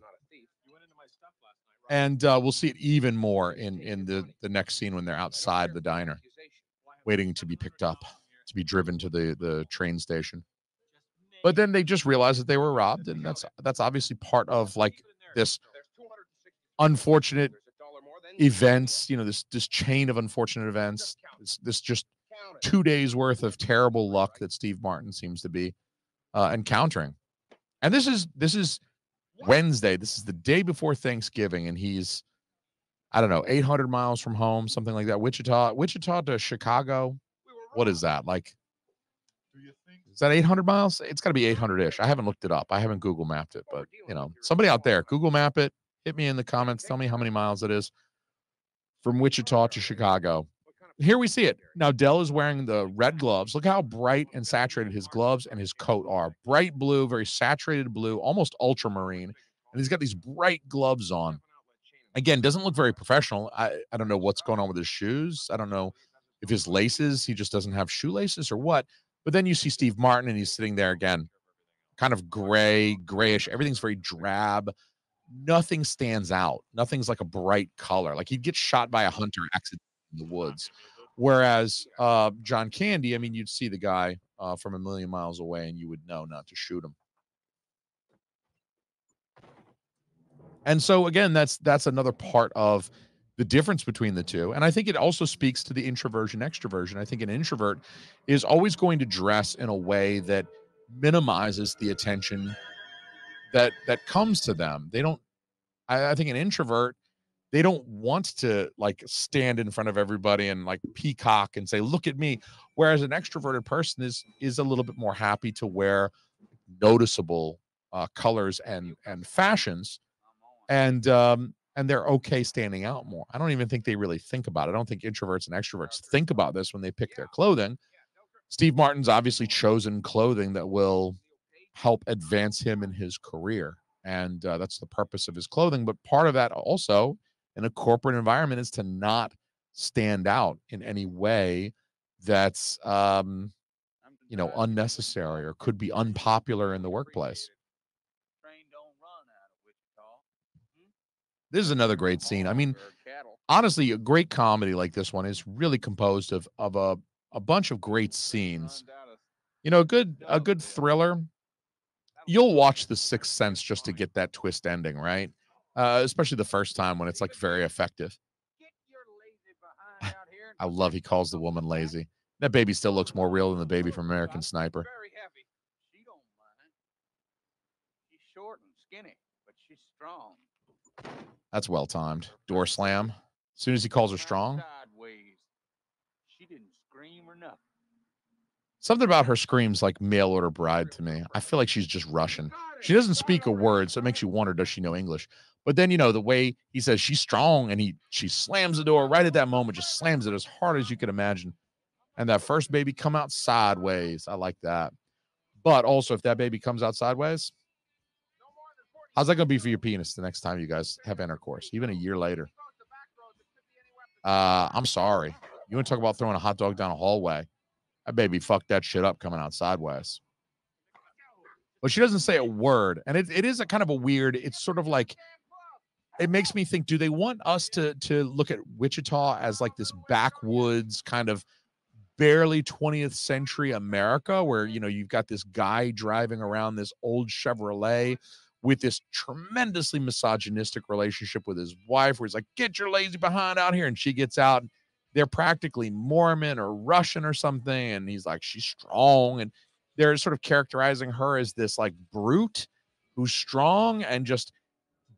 And we'll see it even more in the next scene when they're outside the diner, waiting to be picked up, to be driven to the train station. But then they just realize that they were robbed, and that's obviously part of like this unfortunate events, this chain of unfortunate events, this just 2 days worth of terrible luck that Steve Martin seems to be encountering. And this is Wednesday. This is the day before Thanksgiving, and he's, I don't know, 800 miles from home, something like that. Wichita to Chicago. What is that like? Is that 800 miles? It's got to be 800-ish. I haven't looked it up. I haven't Google mapped it, but somebody out there, Google map it. Hit me in the comments. Tell me how many miles it is from Wichita to Chicago. Here we see it. Now, Dell is wearing the red gloves. Look how bright and saturated his gloves and his coat are. Bright blue, very saturated blue, almost ultramarine. And he's got these bright gloves on. Again, doesn't look very professional. I don't know what's going on with his shoes. I don't know if his laces, he just doesn't have shoelaces or what. But then you see Steve Martin, and he's sitting there again, kind of grayish. Everything's very drab. Nothing stands out. Nothing's like a bright color. Like he'd get shot by a hunter accidentally in the woods. Whereas John Candy, I mean, you'd see the guy from a million miles away, and you would know not to shoot him. And so again, that's another part of the difference between the two. And I think it also speaks to the introversion extroversion. I think an introvert is always going to dress in a way that minimizes the attention that comes to them. They don't I think an introvert, they don't want to like stand in front of everybody and like peacock and say, look at me. Whereas an extroverted person is a little bit more happy to wear noticeable colors and fashions, and they're okay standing out more. I don't even think they really think about it. I don't think introverts and extroverts think about this when they pick their clothing. Steve Martin's obviously chosen clothing that will help advance him in his career, and that's the purpose of his clothing. But part of that also in a corporate environment is to not stand out in any way that's unnecessary or could be unpopular in the workplace. This is another great scene. I mean, honestly, a great comedy like this one is really composed of a bunch of great scenes. A good thriller. You'll watch The Sixth Sense just to get that twist ending, right? Especially the first time when it's like very effective. I love he calls the woman lazy. That baby still looks more real than the baby from American Sniper. She don't mind. She's short and skinny, but she's strong. That's well timed. Door slam. As soon as he calls her strong. Sideways. She didn't scream or nothing. Something about her screams like mail order bride to me. I feel like she's just Russian. She doesn't speak a word, so it makes you wonder, does she know English? But then, the way he says she's strong, and she slams the door right at that moment, just slams it as hard as you can imagine. And that first baby come out sideways. I like that. But also, if that baby comes out sideways, how's that going to be for your penis the next time you guys have intercourse, even a year later? I'm sorry. You want to talk about throwing a hot dog down a hallway? That baby fucked that shit up coming out sideways. But she doesn't say a word. And it is a kind of a weird, it's sort of like, it makes me think, do they want us to look at Wichita as like this backwoods kind of barely 20th century America where, you've got this guy driving around this old Chevrolet with this tremendously misogynistic relationship with his wife where he's like, get your lazy behind out here. And she gets out. They're practically Mormon or Russian or something. And he's like, she's strong. And they're sort of characterizing her as this like brute who's strong and just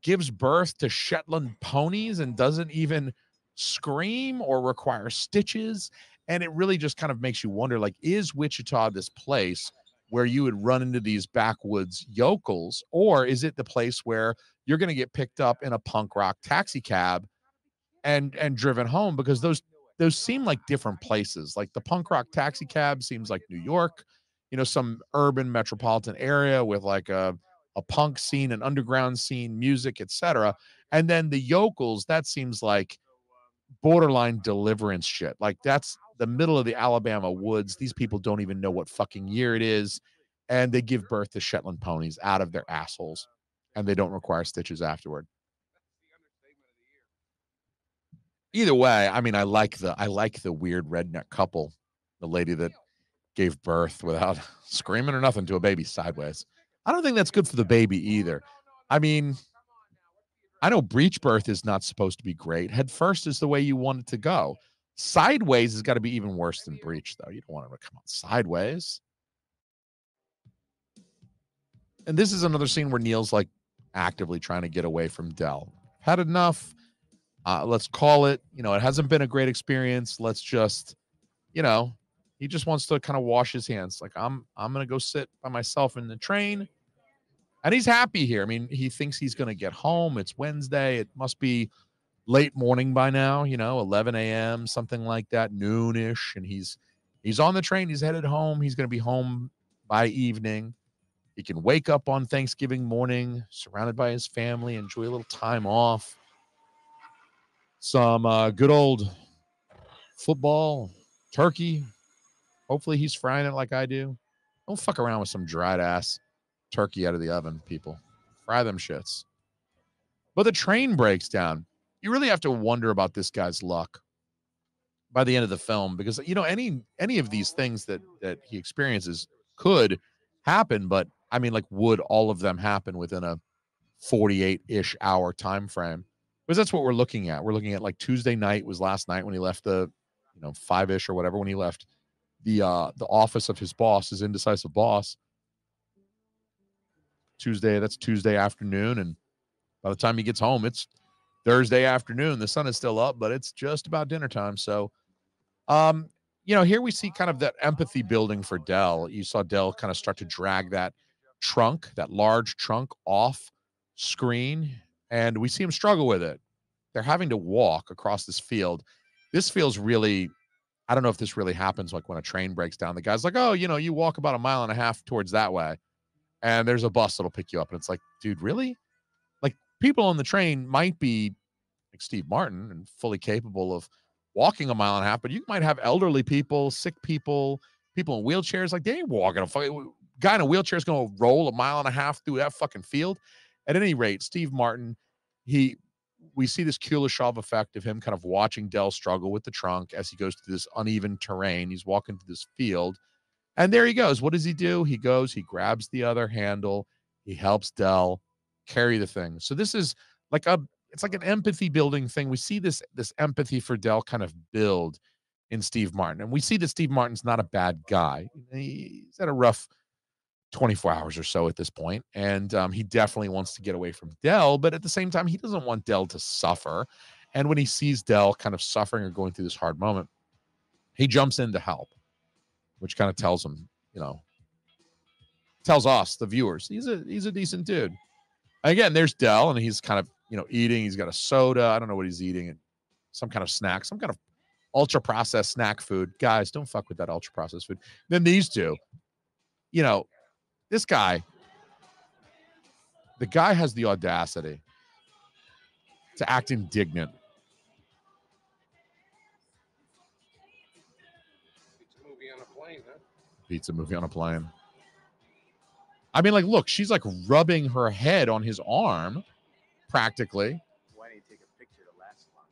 gives birth to Shetland ponies and doesn't even scream or require stitches. And it really just kind of makes you wonder, like, is Wichita this place where you would run into these backwoods yokels, or is it the place where you're going to get picked up in a punk rock taxi cab and driven home? Because those seem like different places. Like the punk rock taxi cab seems like New York, some urban metropolitan area with like a punk scene, an underground scene, music, etc. And then the yokels, that seems like borderline deliverance shit. Like that's the middle of the Alabama woods. These people don't even know what fucking year it is. and they give birth to Shetland ponies out of their assholes, and they don't require stitches afterward. Either way, I mean, I like the weird redneck couple, the lady that gave birth without screaming or nothing to a baby sideways. I don't think that's good for the baby either. I mean, I know breech birth is not supposed to be great. Head first is the way you want it to go. Sideways has got to be even worse than breech, though. You don't want it to come out sideways. And this is another scene where Neil's like actively trying to get away from Dell. Had enough. Let's call it. You know, it hasn't been a great experience. Let's just, you know, he just wants to kind of wash his hands. Like I'm gonna go sit by myself in the train, and he's happy here. I mean, he thinks he's gonna get home. It's Wednesday. It must be late morning by now. You know, 11 a.m. something like that, noonish, and he's on the train. He's headed home. He's gonna be home by evening. He can wake up on Thanksgiving morning, surrounded by his family, enjoy a little time off. Some good old football, turkey. Hopefully he's frying it like I do. Don't fuck around with some dried ass turkey out of the oven, people. Fry them shits. But the train breaks down. You really have to wonder about this guy's luck by the end of the film, because you know any of these things that he experiences could happen, but I mean, like, would all of them happen within a 48-ish hour time frame? Because that's what we're looking at. We're looking at like Tuesday night was last night when he left the, 5-ish or whatever, when he left the office of his boss, his indecisive boss. That's Tuesday afternoon, and by the time he gets home, it's Thursday afternoon. The sun is still up, but it's just about dinner time. So, here we see kind of that empathy building for Dell. You saw Dell kind of start to drag that large trunk off screen, and we see him struggle with it. They're having to walk across this field. This feels really, I don't know if this really happens like when a train breaks down. The guy's like, oh, you walk about a mile and a half towards that way, and there's a bus that'll pick you up. And it's like, dude, really? Like, people on the train might be like Steve Martin and fully capable of walking a mile and a half, but you might have elderly people, sick people, people in wheelchairs. Like, they ain't walking guy in a wheelchair is going to roll a mile and a half through that fucking field. At any rate, Steve Martin, we see this Kuleshov effect of him kind of watching Dell struggle with the trunk as he goes through this uneven terrain. He's walking through this field, and there he goes. What does he do? He grabs the other handle. He helps Dell carry the thing. So this is like it's like an empathy building thing. We see this empathy for Dell kind of build in Steve Martin, and we see that Steve Martin's not a bad guy. He's had a rough 24 hours or so at this point, and he definitely wants to get away from Dell, but at the same time, he doesn't want Dell to suffer. And when he sees Dell kind of suffering or going through this hard moment, he jumps in to help, which kind of tells him, tells us, the viewers, he's a decent dude. Again, there's Dell, and he's kind of, eating. He's got a soda. I don't know what he's eating, and some kind of snack, some kind of ultra-processed snack food. Guys, don't fuck with that ultra-processed food. Then these two, this guy, the guy has the audacity to act indignant. Pizza movie on a plane, huh? Pizza movie on a plane. I mean, like, look, she's like rubbing her head on his arm, practically. Why didn't you take a picture to last longer?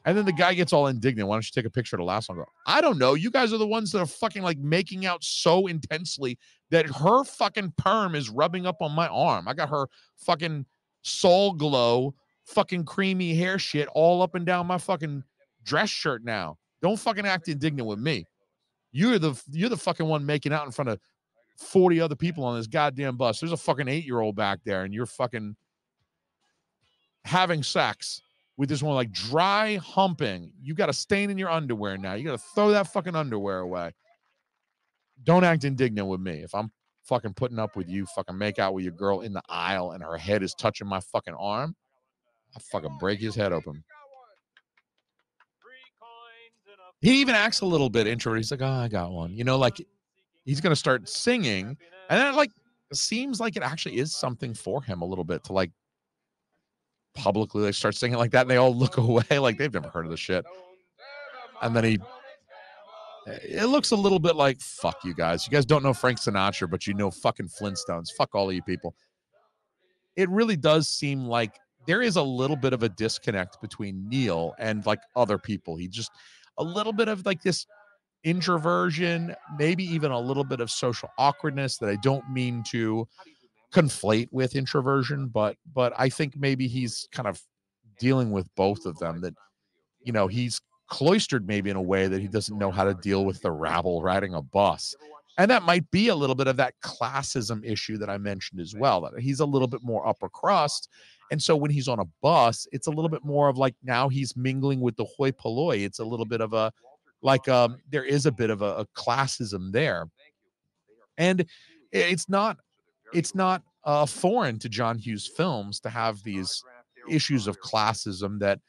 And then the guy gets all indignant. Why don't you take a picture to last longer? I don't know. You guys are the ones that are fucking like making out so intensely that her fucking perm is rubbing up on my arm. I got her fucking Soul Glow, fucking creamy hair shit all up and down my fucking dress shirt now. Don't fucking act indignant with me. You're the fucking one making out in front of 40 other people on this goddamn bus. There's a fucking 8-year-old back there, and you're fucking having sex with this one, like, dry humping. You got a stain in your underwear now. You got to throw that fucking underwear away. Don't act indignant with me. If I'm fucking putting up with you, fucking make out with your girl in the aisle and her head is touching my fucking arm, I'll fucking break his head open. He even acts a little bit intro. He's like, oh, I got one. Like, he's going to start singing. And then, like, it seems like it actually is something for him a little bit to, like, publicly like start singing like that, and they all look away like they've never heard of this shit. And then It looks a little bit like, fuck you guys. You guys don't know Frank Sinatra, but you know fucking Flintstones. Fuck all of you people. It really does seem like there is a little bit of a disconnect between Neil and like other people. He just a little bit of like this introversion, maybe even a little bit of social awkwardness that I don't mean to conflate with introversion, but I think maybe he's kind of dealing with both of them. That he's cloistered maybe in a way that he doesn't know how to deal with the rabble riding a bus. And that might be a little bit of that classism issue that I mentioned as well, that he's a little bit more upper crust. And so when he's on a bus, it's a little bit more of like now he's mingling with the hoi polloi. It's a little bit of a like there is a bit of a classism there. And it's not foreign to John Hughes films to have these issues of classism that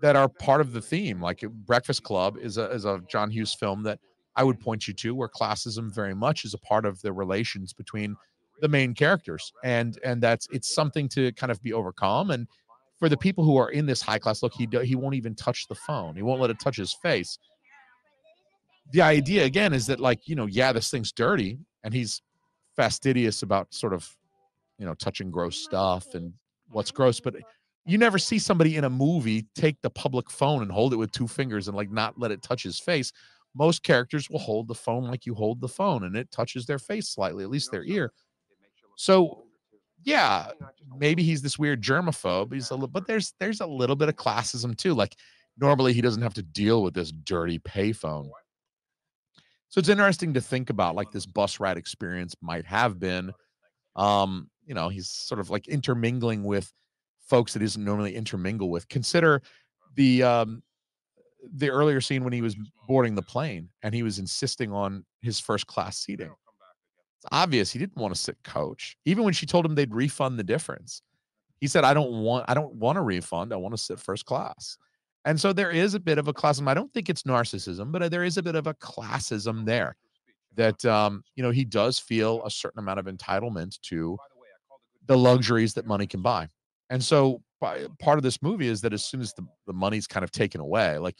that are part of the theme. Like Breakfast Club is a John Hughes film that I would point you to, where classism very much is a part of the relations between the main characters, and it's something to kind of be overcome. And for the people who are in this high class look, he won't even touch the phone. He won't let it touch his face. The idea again is that like yeah, this thing's dirty, and he's fastidious about sort of touching gross stuff and what's gross, but you never see somebody in a movie take the public phone and hold it with two fingers and like not let it touch his face. Most characters will hold the phone like you hold the phone, and it touches their face slightly, at least their ear. So yeah, maybe he's this weird germaphobe. But there's a little bit of classism too. Like normally he doesn't have to deal with this dirty payphone. So it's interesting to think about like this bus ride experience might have been. He's sort of like intermingling with folks that isn't normally intermingle with. Consider the earlier scene when he was boarding the plane and he was insisting on his first class seating. It's obvious he didn't want to sit coach. Even when she told him they'd refund the difference, he said, I don't want a refund. I want to sit first class. And so there is a bit of a classism. I don't think it's narcissism, but there is a bit of a classism there that he does feel a certain amount of entitlement to the luxuries that money can buy. And so part of this movie is that as soon as the money's kind of taken away, like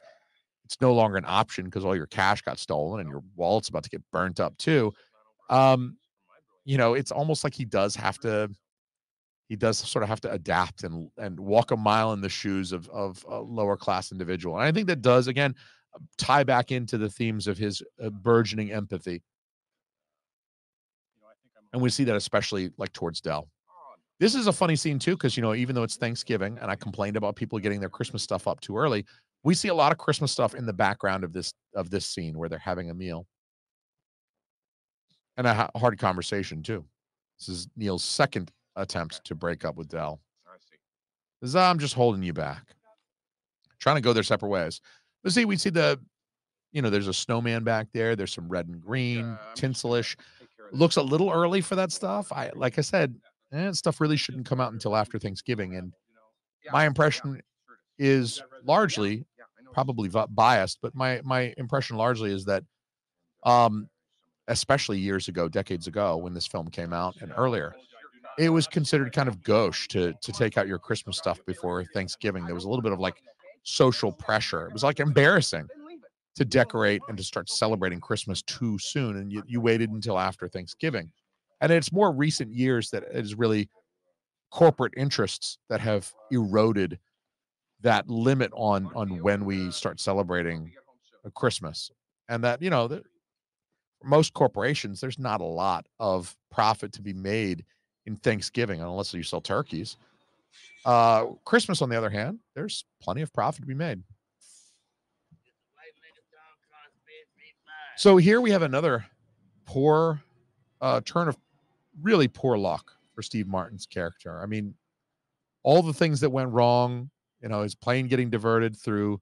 it's no longer an option because all your cash got stolen and your wallet's about to get burnt up too. Um, it's almost like he does sort of have to adapt and walk a mile in the shoes of a lower class individual. And I think that does again tie back into the themes of his burgeoning empathy. And we see that especially like towards Dell. This is a funny scene too, because even though it's Thanksgiving and I complained about people getting their Christmas stuff up too early, we see a lot of Christmas stuff in the background of this scene where they're having a meal and a hard conversation too. This is Neil's second attempt to break up with Dell. This is, I'm just holding you back, trying to go their separate ways. But see, we see there's a snowman back there. There's some red and green, tinselish. Looks a little early for that stuff. Like I said, stuff really shouldn't come out until after Thanksgiving. And my impression is largely, probably biased, but my impression largely is that, especially years ago, decades ago, when this film came out and earlier, it was considered kind of gauche to take out your Christmas stuff before Thanksgiving. There was a little bit of like social pressure. It was like embarrassing to decorate and to start celebrating Christmas too soon, and you waited until after Thanksgiving. And it's more recent years that it is really corporate interests that have eroded that limit on when we start celebrating Christmas. And that that for most corporations, there's not a lot of profit to be made in Thanksgiving unless you sell turkeys. Christmas, on the other hand, there's plenty of profit to be made. So here we have another poor turn of really poor luck for Steve Martin's character. I mean, all the things that went wrong, his plane getting diverted through,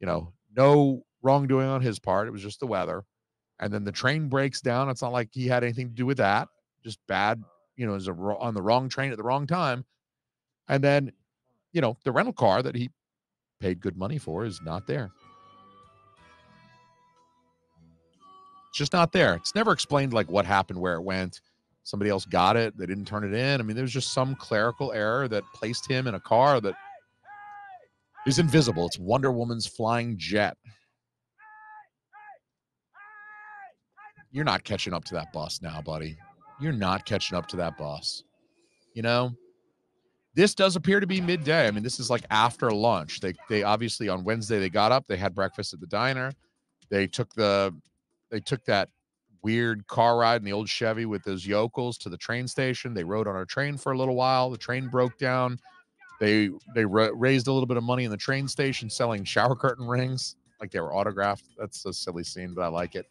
no wrongdoing on his part. It was just the weather. And then the train breaks down. It's not like he had anything to do with that. Just bad, is on the wrong train at the wrong time. And then, the rental car that he paid good money for is not there. It's just not there. It's never explained like what happened, where it went. Somebody else got it. They didn't turn it in. I mean, there's just some clerical error that placed him in a car that is invisible. It's Wonder Woman's flying jet. you're not catching up to that bus now, buddy. You're not catching up to that bus. You know, this does appear to be midday. I mean, this is like after lunch. They obviously on Wednesday they got up, they had breakfast at the diner. They took that weird car ride in the old Chevy with those yokels to the train station. They rode on our train for a little while. The train broke down. They raised a little bit of money in the train station selling shower curtain rings like they were autographed. That's a silly scene, but I like it.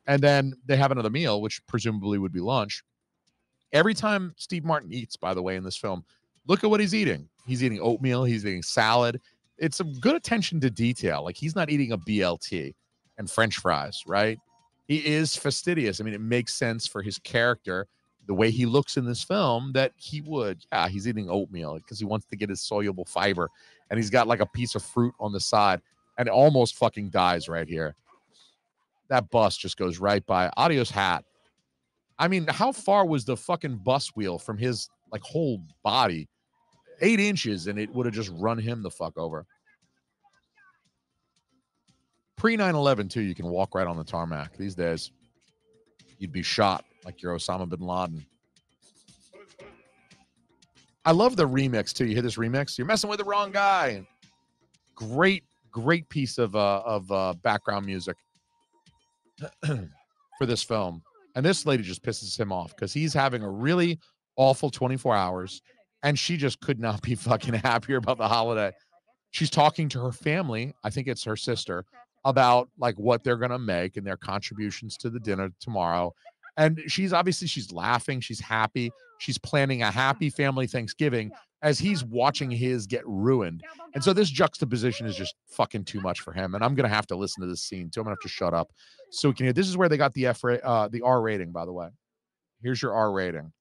And then they have another meal, which presumably would be lunch. Every time Steve Martin eats, by the way, in this film, look at what he's eating. He's eating oatmeal. He's eating salad. It's a good attention to detail. Like he's not eating a BLT and French fries, right? He is fastidious. I mean, it makes sense for his character, the way he looks in this film, that he would. Yeah, he's eating oatmeal because he wants to get his soluble fiber, and he's got like a piece of fruit on the side, and it almost fucking dies right here. That bus just goes right by. Adios hat. I mean, how far was the fucking bus wheel from his like whole body? 8 inches, and it would have just run him the fuck over. Pre 9/11 too, you can walk right on the tarmac. These days, you'd be shot like you're Osama bin Laden. I love the remix too. You hear this remix? You're messing with the wrong guy. Great piece of background music for this film. And this lady just pisses him off because he's having a really awful 24 hours, and she just could not be fucking happier about the holiday. She's talking to her family, I think it's her sister, about like what they're gonna make and their contributions to the dinner tomorrow. And she's laughing, she's happy, she's planning a happy family Thanksgiving as he's watching his get ruined. And so this juxtaposition is just fucking too much for him. And I'm gonna have to listen to this scene too. I'm gonna have to shut up so we can hear. This is where they got the the R rating, by the way. Here's your R rating.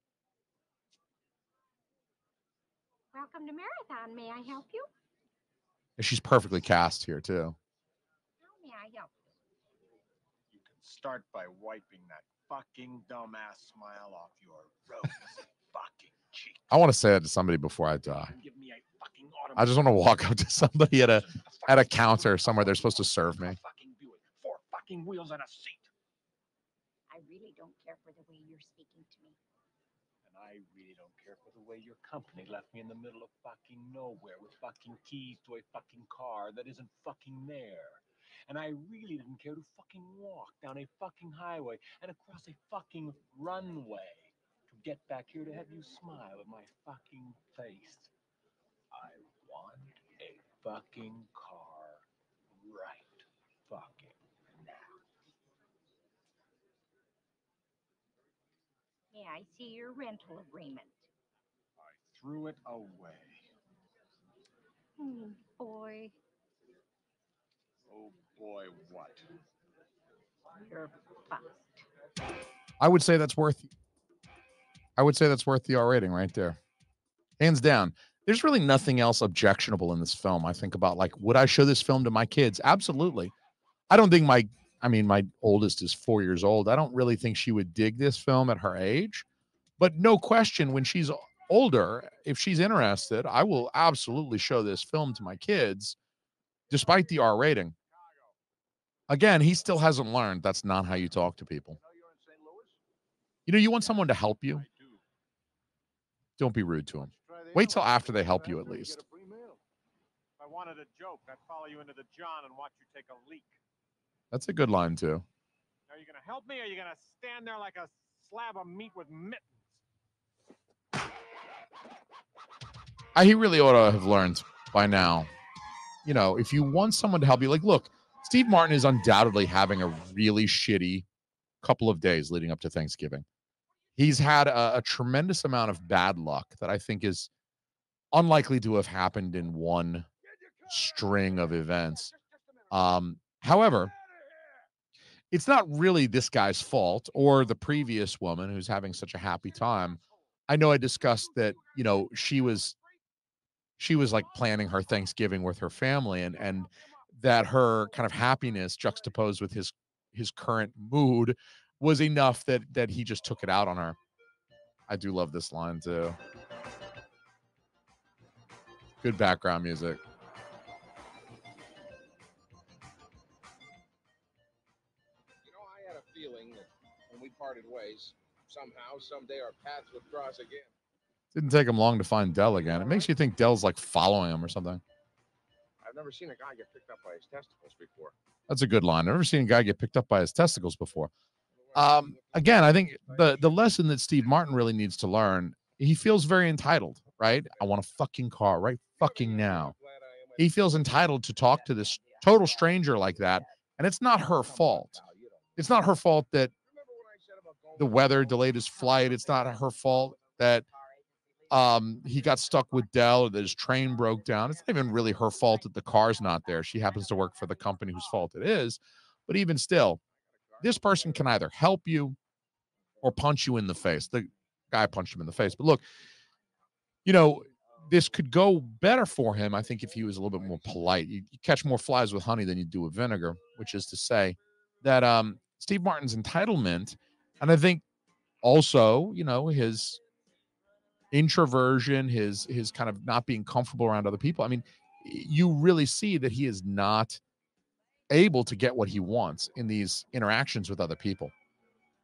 Welcome to Marathon. May I help you? And she's perfectly cast here too. How may I help you? You can start by wiping that fucking dumbass smile off your rose fucking cheek. I want to say that to somebody before I die. Give me a fucking I just want to walk up to somebody at a counter somewhere they're supposed to serve me. Fucking Buick, 4 fucking wheels and a seat. I really don't care for the way you're speaking to me. And I really don't care for the way your company left me in the middle of fucking nowhere with fucking keys to a fucking car that isn't fucking there. And I really didn't care to fucking walk down a fucking highway and across a fucking runway to get back here to have you smile at my fucking face. I want a fucking car right fucking now. May I see your rental agreement? I threw it away. Oh, boy. Oh boy, what? You're bust. I would say that's worth the R rating right there. Hands down. There's really nothing else objectionable in this film. I think about like, would I show this film to my kids? Absolutely. I don't think my oldest is 4 years old. I don't really think she would dig this film at her age. But no question, when she's older, if she's interested, I will absolutely show this film to my kids, despite the R rating. Again, he still hasn't learned that's not how you talk to people. You know, you want someone to help you. Don't be rude to them. Wait till after they help you, at least. If I wanted a joke, I'd follow you into the John and watch you take a leak. That's a good line, too. Are you going to help me, or are you going to stand there like a slab of meat with mittens? He really ought to have learned by now. You know, if you want someone to help you, like, look, Steve Martin is undoubtedly having a really shitty couple of days leading up to Thanksgiving. He's had a tremendous amount of bad luck that I think is unlikely to have happened in one string of events. However, it's not really this guy's fault or the previous woman who's having such a happy time. I know I discussed that, you know, she was like planning her Thanksgiving with her family, and that her kind of happiness juxtaposed with his current mood was enough that he just took it out on her. I do love this line too. Good background music. You know, I had a feeling that Now someday our paths would cross again. Didn't take him long to find Dell again. It makes you think Dell's like following him or something. I've never seen a guy get picked up by his testicles before. That's a good line. I've never seen a guy get picked up by his testicles before. Again, I think the lesson that Steve Martin really needs to learn, he feels very entitled, right? I want a fucking car right fucking now. He feels entitled to talk to this total stranger like that, and it's not her fault. It's not her fault that the weather delayed his flight. It's not her fault that he got stuck with Dell or that his train broke down. It's not even really her fault that the car's not there. She happens to work for the company whose fault it is. But even still, this person can either help you or punch you in the face. The guy punched him in the face. But look, this could go better for him, I think, if he was a little bit more polite. You catch more flies with honey than you do with vinegar, which is to say that Steve Martin's entitlement, and I think also, his introversion, his kind of not being comfortable around other people. I mean, you really see that he is not able to get what he wants in these interactions with other people.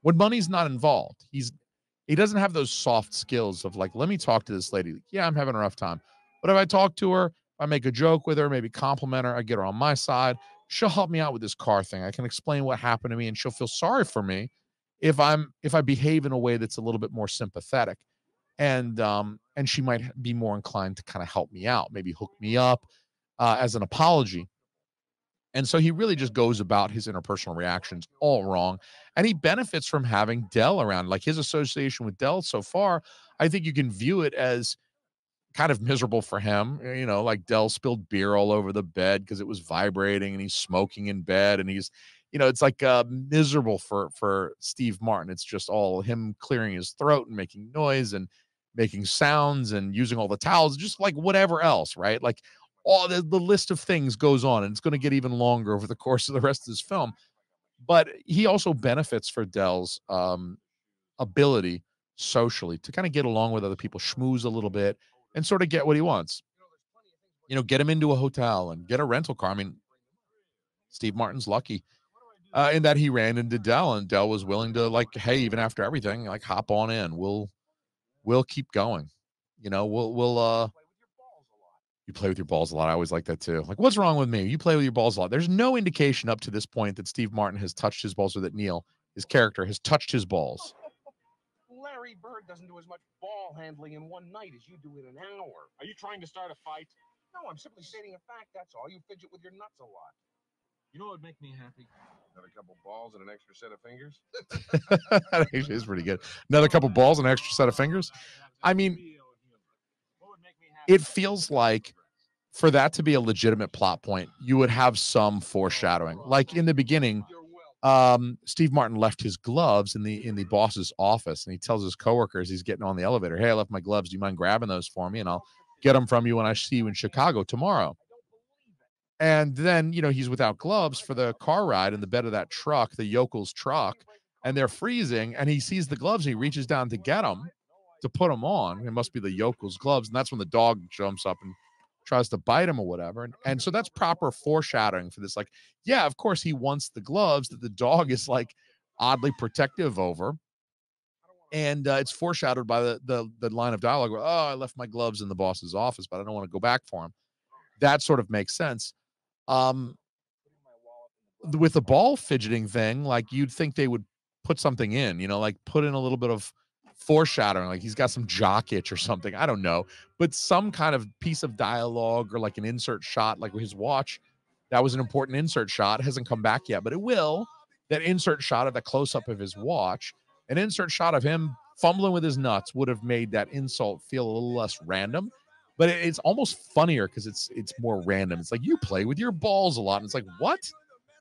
When money's not involved, he doesn't have those soft skills of like, let me talk to this lady. Yeah, I'm having a rough time. But if I talk to her, I make a joke with her, maybe compliment her, I get her on my side, she'll help me out with this car thing. I can explain what happened to me and she'll feel sorry for me if I behave in a way that's a little bit more sympathetic. And she might be more inclined to kind of help me out, maybe hook me up as an apology. And so he really just goes about his interpersonal reactions all wrong. And he benefits from having Dell around. Like his association with Dell so far, I think you can view it as kind of miserable for him. Like Dell spilled beer all over the bed because it was vibrating and he's smoking in bed. And he's, it's like miserable for Steve Martin. It's just all him clearing his throat and making noise and making sounds and using all the towels, just like whatever else, right? Like all the list of things goes on, and it's going to get even longer over the course of the rest of this film. But he also benefits for Dell's ability socially to kind of get along with other people, schmooze a little bit, and sort of get what he wants. Get him into a hotel and get a rental car. I mean, Steve Martin's lucky in that he ran into Dell, and Dell was willing to, like, hey, even after everything, like, hop on in. We'll keep going. We'll you play with your balls a lot. I always like that too. Like, what's wrong with me? You play with your balls a lot. There's no indication up to this point that Steve Martin has touched his balls, or that Neil, his character, has touched his balls. Larry Bird doesn't do as much ball handling in one night as you do in an hour. Are you trying to start a fight? No, I'm simply stating a fact, that's all. You fidget with your nuts a lot. You know what would make me happy? Another couple balls and an extra set of fingers? That actually is pretty good. Another couple balls and an extra set of fingers? I mean, it feels like for that to be a legitimate plot point, you would have some foreshadowing. Like in the beginning, Steve Martin left his gloves in the boss's office, and he tells his coworkers he's getting on the elevator, hey, I left my gloves. Do you mind grabbing those for me? And I'll get them from you when I see you in Chicago tomorrow. And then, he's without gloves for the car ride in the bed of that truck, the yokel's truck, and they're freezing. And he sees the gloves and he reaches down to get them, to put them on. It must be the yokel's gloves. And that's when the dog jumps up and tries to bite him or whatever. And so that's proper foreshadowing for this. Like, yeah, of course he wants the gloves that the dog is like oddly protective over. And it's foreshadowed by the line of dialogue where, oh, I left my gloves in the boss's office, but I don't want to go back for them. That sort of makes sense. With the ball fidgeting thing, like you'd think they would put something in, like put in a little bit of foreshadowing, like he's got some jock itch or something. I don't know, but some kind of piece of dialogue or like an insert shot, like his watch. That was an important insert shot. It hasn't come back yet, but it will. That insert shot of the close up of his watch, an insert shot of him fumbling with his nuts would have made that insult feel a little less random. But it's almost funnier because it's more random. It's like, you play with your balls a lot. And it's like, what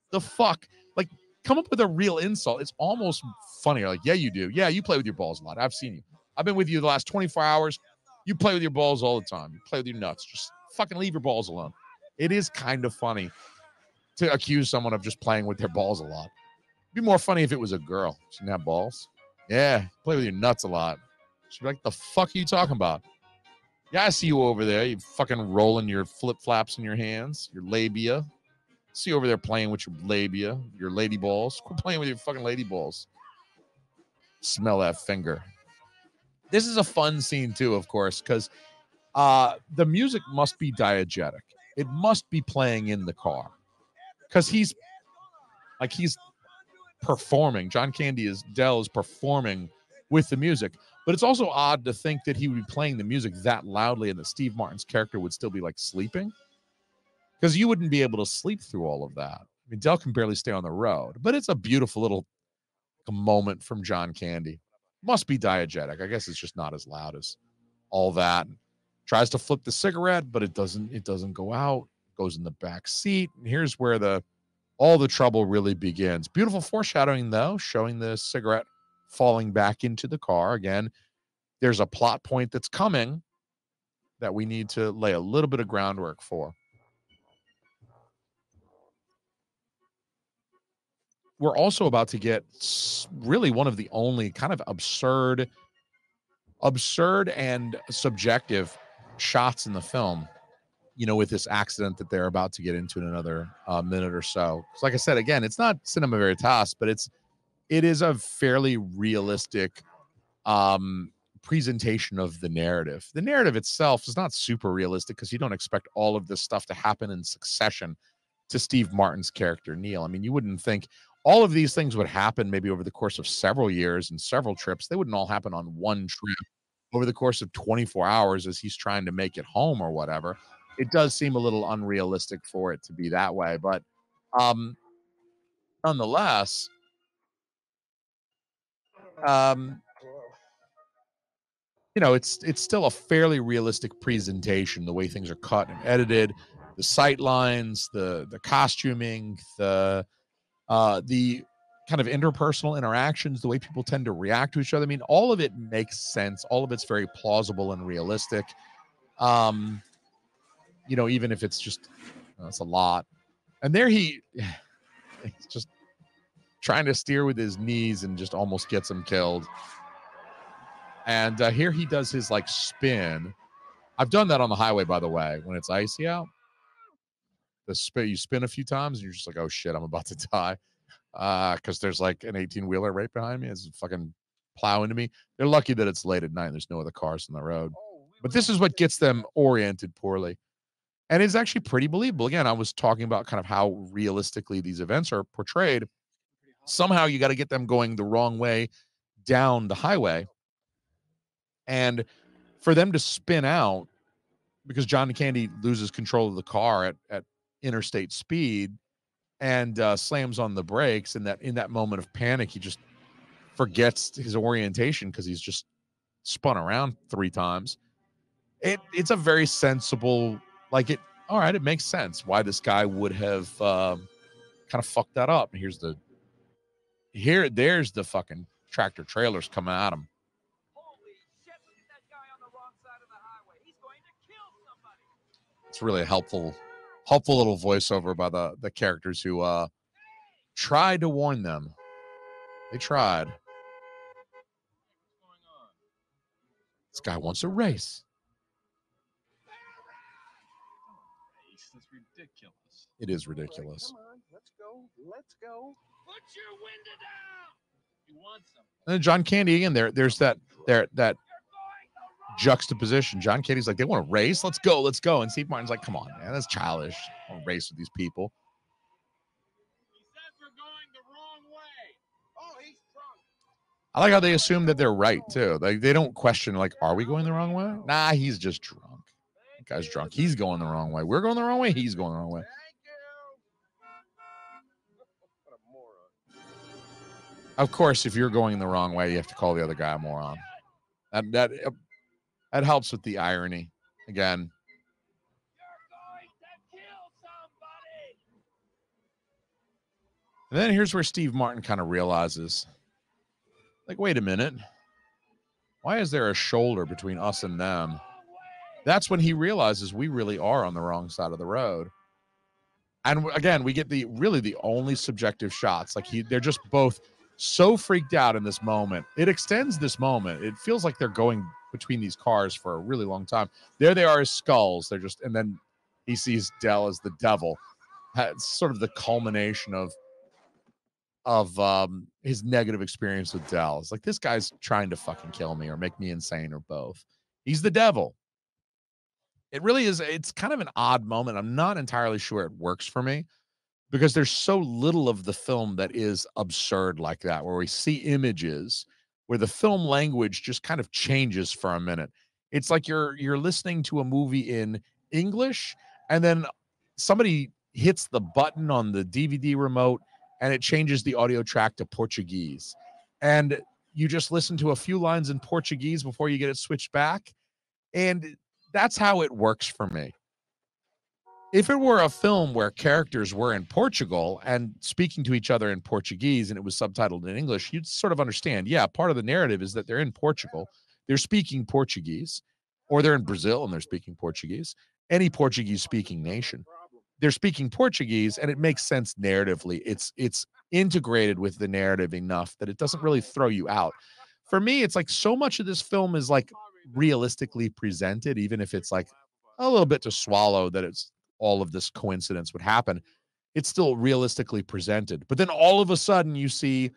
the fuck? Like, come up with a real insult. It's almost funnier. Like, yeah, you do. Yeah, you play with your balls a lot. I've seen you. I've been with you the last 24 hours. You play with your balls all the time. You play with your nuts. Just fucking leave your balls alone. It is kind of funny to accuse someone of just playing with their balls a lot. It'd be more funny if it was a girl. She didn't have balls. Yeah, play with your nuts a lot. She'd be like, the fuck are you talking about? Yeah, I see you over there. You fucking rolling your flip-flops in your hands, your labia. See you over there playing with your labia, your lady balls. Quit playing with your fucking lady balls. Smell that finger. This is a fun scene too, of course, because the music must be diegetic. It must be playing in the car because he's performing. John Candy is Dell is performing with the music, but it's also odd to think that he would be playing the music that loudly and that Steve Martin's character would still be like sleeping, because you wouldn't be able to sleep through all of that. I mean, Dell can barely stay on the road, but it's a beautiful little moment from John Candy. Must be diegetic. I guess it's just not as loud as all that. Tries to flip the cigarette, but it doesn't go out. Goes in the back seat. And here's where all the trouble really begins. Beautiful foreshadowing, though, showing the cigarette falling back into the car. Again, there's a plot point that's coming that we need to lay a little bit of groundwork for. We're also about to get really one of the only kind of absurd and subjective shots in the film, with this accident that they're about to get into in another minute or so. So like I said, again, it's not cinema veritas, but it is a fairly realistic presentation of the narrative. The narrative itself is not super realistic because you don't expect all of this stuff to happen in succession to Steve Martin's character, Neil. I mean, you wouldn't think all of these things would happen maybe over the course of several years and several trips. They wouldn't all happen on one trip over the course of 24 hours as he's trying to make it home or whatever. It does seem a little unrealistic for it to be that way, but nonetheless, it's still a fairly realistic presentation, the way things are cut and edited, the sight lines, the costuming, the kind of interpersonal interactions, the way people tend to react to each other. I mean, all of it makes sense. All of it's very plausible and realistic. Even if it's just, it's a lot. And there he's just trying to steer with his knees and just almost gets him killed. And here he does his like spin. I've done that on the highway, by the way, when it's icy out. You spin a few times and you're just like, oh shit, I'm about to die. Because there's like an 18-wheeler right behind me. It's fucking plow into me. They're lucky that it's late at night and there's no other cars on the road. But this is what gets them oriented poorly. And it's actually pretty believable. Again, I was talking about kind of how realistically these events are portrayed. Somehow you got to get them going the wrong way down the highway. And for them to spin out, because John Candy loses control of the car at interstate speed and slams on the brakes, and that in that moment of panic, he just forgets his orientation because he's just spun around 3 times. It's a very sensible, all right, it makes sense why this guy would have kind of fucked that up. And there's the fucking tractor trailers coming at him. Holy shit, look at that guy on the wrong side of the highway. He's going to kill somebody. It's really a helpful little voiceover by the characters who tried to warn them. They tried. This guy wants a race. That's ridiculous. It is ridiculous. Come on, let's go. Let's go. Put your window down. You want something? And then John Candy again. There's that juxtaposition. John Candy's like, they want to race. Let's go. And Steve Martin's like, come on, man, that's childish. I don't race with these people. He says we're going the wrong way. Oh, he's drunk. I like how they assume that they're right too. They don't question like, are we going the wrong way? Nah, he's just drunk. That guy's drunk. He's going the wrong way. We're going the wrong way. He's going the wrong way. Thank you. What a moron. Of course, if you're going the wrong way, you have to call the other guy a moron. That helps with the irony. Again, You're going to kill somebody. and then here's where Steve Martin kind of realizes, like, wait a minute. Why is there a shoulder between us and them? That's when he realizes we really are on the wrong side of the road. And again, we get the only subjective shots. Like they're just both so freaked out in this moment. It extends this moment. It feels like they're going between these cars for a really long time. There they are as skulls. And then he sees Dell as the devil. It's sort of the culmination of his negative experience with Dell. It's like, this guy's trying to fucking kill me or make me insane or both. He's the devil. It really is. It's kind of an odd moment. I'm not entirely sure it works for me because there's so little of the film that is absurd like that, where we see images where the film language just kind of changes for a minute. It's like you're listening to a movie in English, and then somebody hits the button on the DVD remote and it changes the audio track to Portuguese. And you just listen to a few lines in Portuguese before you get it switched back. And that's how it works for me. If it were a film where characters were in Portugal and speaking to each other in Portuguese and it was subtitled in English, you'd sort of understand. Yeah, part of the narrative is that they're in Portugal, they're speaking Portuguese, or they're in Brazil and they're speaking Portuguese. Any Portuguese speaking nation, they're speaking Portuguese, and it makes sense narratively. It's integrated with the narrative enough that it doesn't really throw you out. For me, it's like so much of this film is like realistically presented, even if it's like a little bit to swallow that it's all of this coincidence would happen. It's still realistically presented. But then all of a sudden you see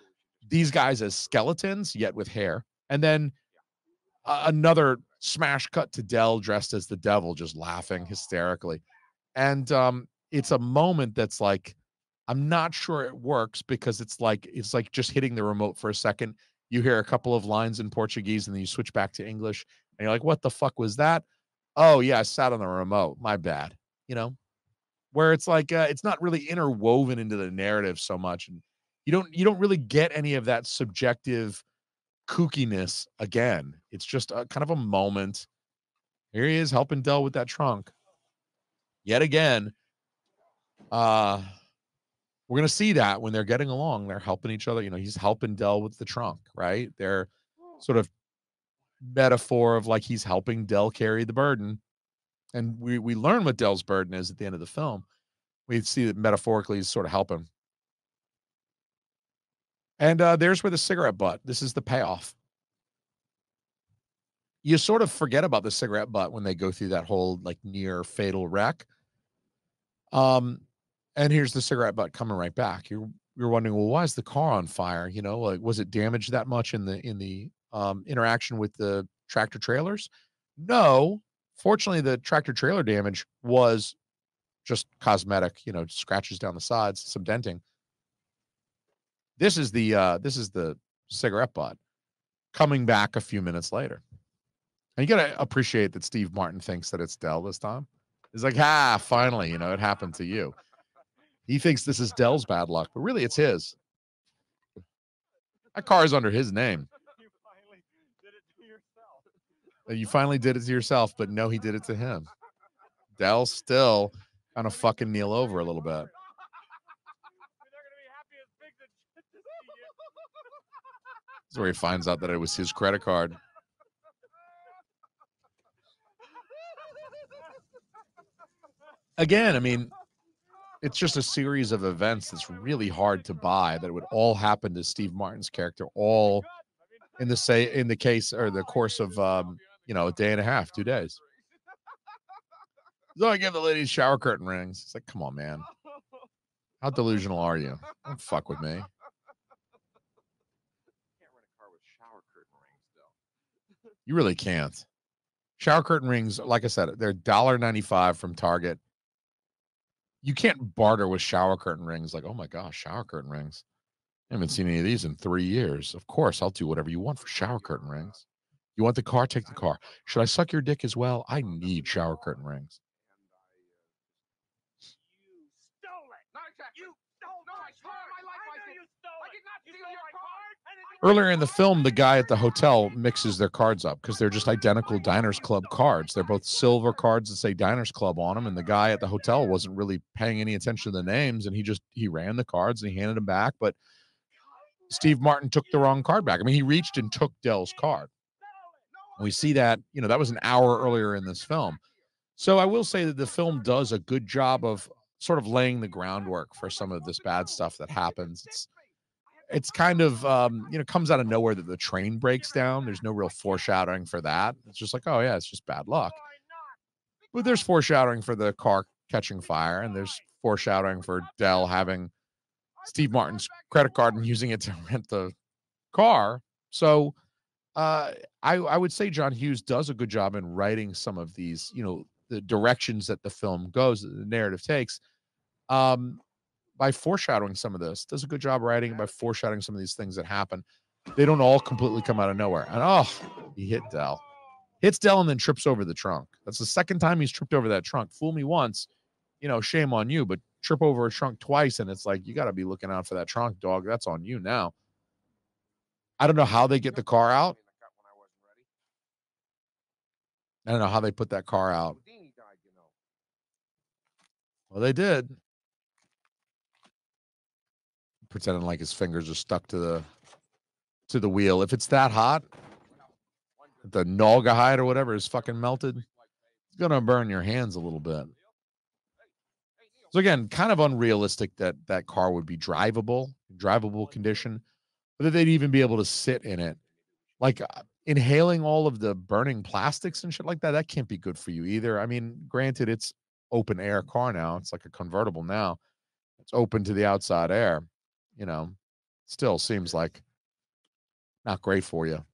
these guys as skeletons, yet with hair. And then another smash cut to Dell dressed as the devil, just laughing hysterically. And it's a moment that's like, I'm not sure it works because it's like just hitting the remote for a second. You hear a couple of lines in Portuguese and then you switch back to English and you're like, what the fuck was that? Oh yeah, I sat on the remote. My bad. You know, where it's like it's not really interwoven into the narrative so much, and you don't really get any of that subjective kookiness again. It's just a kind of a moment. Here he is helping Dell with that trunk yet again. uh we're gonna see that when they're getting along, they're helping each other. He's helping Dell with the trunk, right? They're sort of metaphor of like he's helping Dell carry the burden, and we learn what Dell's burden is at the end of the film. We see that metaphorically he's sort of helping. And there's where the cigarette butt. This is the payoff. You sort of forget about the cigarette butt when they go through that whole like near fatal wreck. Um, and here's the cigarette butt coming right back. You're wondering, well, why is the car on fire? Like, was it damaged that much in the interaction with the tractor trailers? No. Fortunately, the tractor trailer damage was just cosmetic, scratches down the sides, some denting. This is the cigarette butt coming back a few minutes later. And you gotta appreciate that Steve Martin thinks that it's Dell this time. He's like, finally, it happened to you. He thinks this is Dell's bad luck, but really it's his. That car is under his name. You finally did it to yourself. You finally did it to yourself, but no, he did it to him. Dell still kind of fucking kneel over a little bit. They're gonna be happy as pigs and shit to see you. This is where he finds out that it was his credit card. Again, I mean, it's just a series of events that's really hard to buy that it would all happen to Steve Martin's character, all in the case or the course of a day and a half, 2 days. So I give the ladies shower curtain rings. It's like, come on, man. How delusional are you? Don't fuck with me. Can't rent a car with shower curtain rings, though. You really can't. Shower curtain rings, like I said, they're $1.95 from Target. You can't barter with shower curtain rings. Like, oh my gosh, shower curtain rings. I haven't seen any of these in 3 years. Of course, I'll do whatever you want for shower curtain rings. You want the car? Take the car. Should I suck your dick as well? I need shower curtain rings. You stole it. Not exactly. You stole No, I swear on my life I know did. you stole I it. did not You steal stole your my card. and then you Earlier in the film, the guy at the hotel mixes their cards up because they're just identical Diners Club cards. They're both silver cards that say Diners Club on them. And the guy at the hotel wasn't really paying any attention to the names. And he ran the cards and he handed them back. But Steve Martin took the wrong card back. I mean, he reached and took Dell's card. We see that, that was an hour earlier in this film. So I will say that the film does a good job of sort of laying the groundwork for some of this bad stuff that happens. It's kind of comes out of nowhere that the train breaks down. There's no real foreshadowing for that. It's just like, oh yeah, it's just bad luck. But there's foreshadowing for the car catching fire, and there's foreshadowing for Dell having Steve Martin's credit card and using it to rent the car. So I would say John Hughes does a good job in writing some of these, the directions that the film goes, that the narrative takes, um, by foreshadowing some of this. Does a good job writing by foreshadowing some of these things that happen. They don't all completely come out of nowhere. And he hit Dell. Hits Dell and then trips over the trunk. That's the second time he's tripped over that trunk. Fool me once, shame on you, but trip over a trunk twice, and it's like, you got to be looking out for that trunk, dog. That's on you now. I don't know how they get the car out. I don't know how they put that car out. Well, they did. Pretending like his fingers are stuck to the wheel. If it's that hot, the Naugahyde or whatever is fucking melted, it's gonna burn your hands a little bit. So again, kind of unrealistic that that car would be drivable condition, but that they'd even be able to sit in it. Like inhaling all of the burning plastics and shit like that, that can't be good for you either. I mean, granted, it's open air car now. It's like a convertible now. It's open to the outside air. Still seems like not great for you.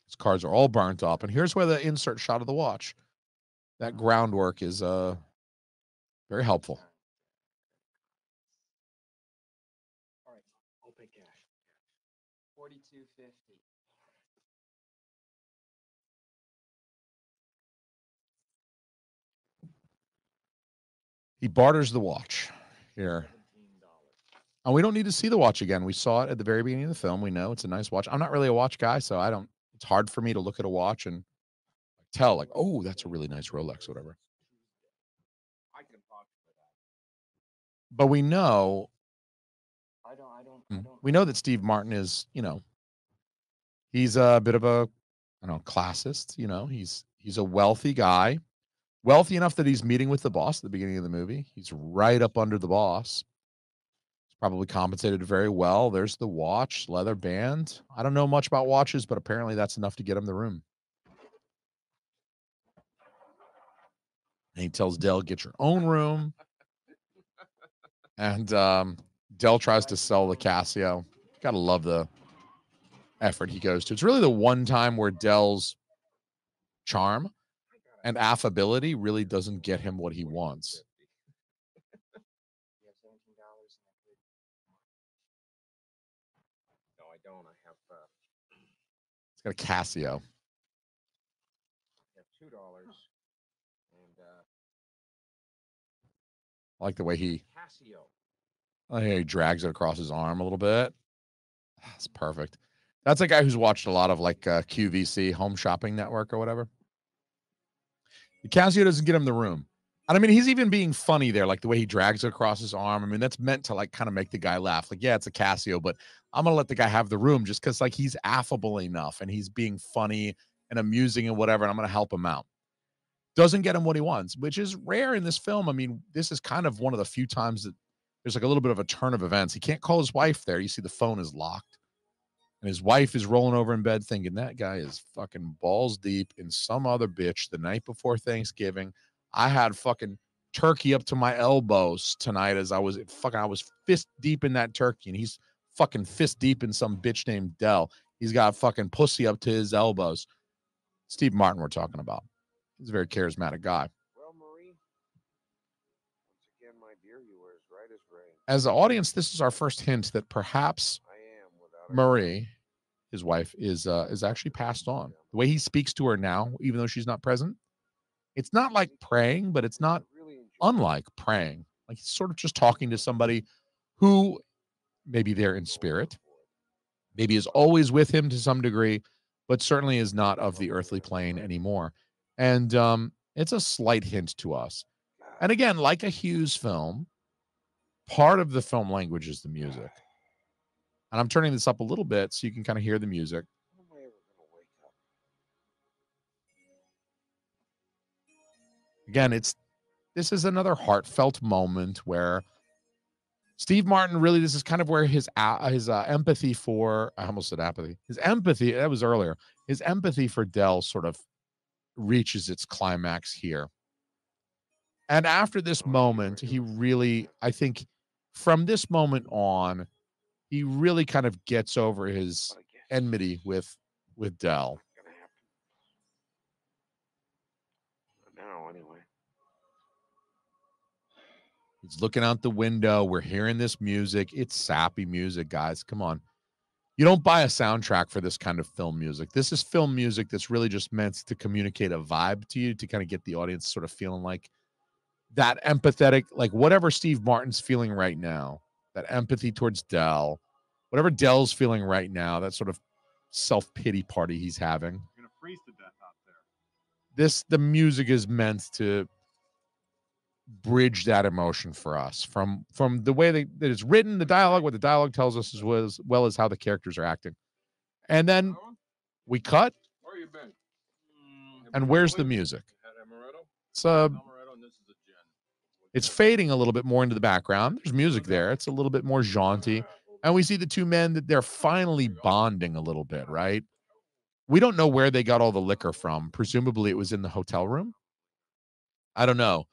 These cars are all burnt up. And here's where the insert shot of the watch. That groundwork is very helpful. All right, I'll pay cash. $42.50. He barters the watch here. And we don't need to see the watch again. We saw it at the very beginning of the film. We know it's a nice watch. I'm not really a watch guy, so it's hard for me to look at a watch and tell, like, oh, that's a really nice Rolex, or whatever. But we know that Steve Martin is, he's a bit of a, classist. He's a wealthy guy, wealthy enough that he's meeting with the boss at the beginning of the movie. He's right up under the boss. He's probably compensated very well. There's the watch, leather band. I don't know much about watches, but apparently that's enough to get him the room. And he tells Dell, get your own room. And Dell tries to sell the Casio. Gotta love the effort he goes to. It's really the one time where Dell's charm and affability really doesn't get him what he wants. No, I don't. I have It's got a Casio. $2 and I like the way he Casio. he drags it across his arm a little bit. That's perfect. That's a guy who's watched a lot of like QVC, Home Shopping Network or whatever. The Casio doesn't get him the room. And I mean, he's even being funny there, like the way he drags it across his arm. I mean, that's meant to like kind of make the guy laugh. Like, yeah, it's a Casio, but I'm going to let the guy have the room just because like he's affable enough and he's being funny and amusing and whatever. And I'm going to help him out. Doesn't get him what he wants, which is rare in this film. I mean, this is kind of one of the few times that there's like a little bit of a turn of events. He can't call his wife there. You see the phone is locked. And his wife is rolling over in bed thinking that guy is fucking balls deep in some other bitch the night before Thanksgiving. I had fucking turkey up to my elbows tonight as I was fist deep in that turkey. And he's fucking fist deep in some bitch named Dell. He's got fucking pussy up to his elbows. Steve Martin we're talking about. He's a very charismatic guy. Well, Marie, once again, my dear, you were as right as rain. As an audience, this is our first hint that perhaps Marie, his wife, is actually passed on. The way he speaks to her now, even though she's not present, it's not like praying, but it's not unlike praying. Like he's sort of just talking to somebody who maybe they're in spirit, maybe is always with him to some degree, but certainly is not of the earthly plane anymore. And it's a slight hint to us. And again, like a Hughes film, part of the film language is the music. And I'm turning this up a little bit so you can kind of hear the music. Again, this is another heartfelt moment where Steve Martin really, this is kind of where his empathy for, I almost said apathy, his empathy, that was earlier, his empathy for Dell sort of reaches its climax here. And after this moment, he really, I think from this moment on, he really kind of gets over his enmity with Dell. Gonna happen. But now, anyway. He's looking out the window. We're hearing this music. It's sappy music, guys. Come on. You don't buy a soundtrack for this kind of film music. This is film music that's really just meant to communicate a vibe to you, to kind of get the audience sort of feeling like that empathetic, like whatever Steve Martin's feeling right now, that empathy towards Dell, whatever Dell's feeling right now, that sort of self-pity party he's having. You're gonna freeze to death out there. The music is meant to bridge that emotion for us from the way that it's written, the dialogue, what the dialogue tells us, as well as how the characters are acting. And then we cut. Where you been? And where's the music? It's it's fading a little bit more into the background. There's music there. It's a little bit more jaunty. And we see the two men that they're finally bonding a little bit, right? We don't know where they got all the liquor from. Presumably it was in the hotel room. I don't know.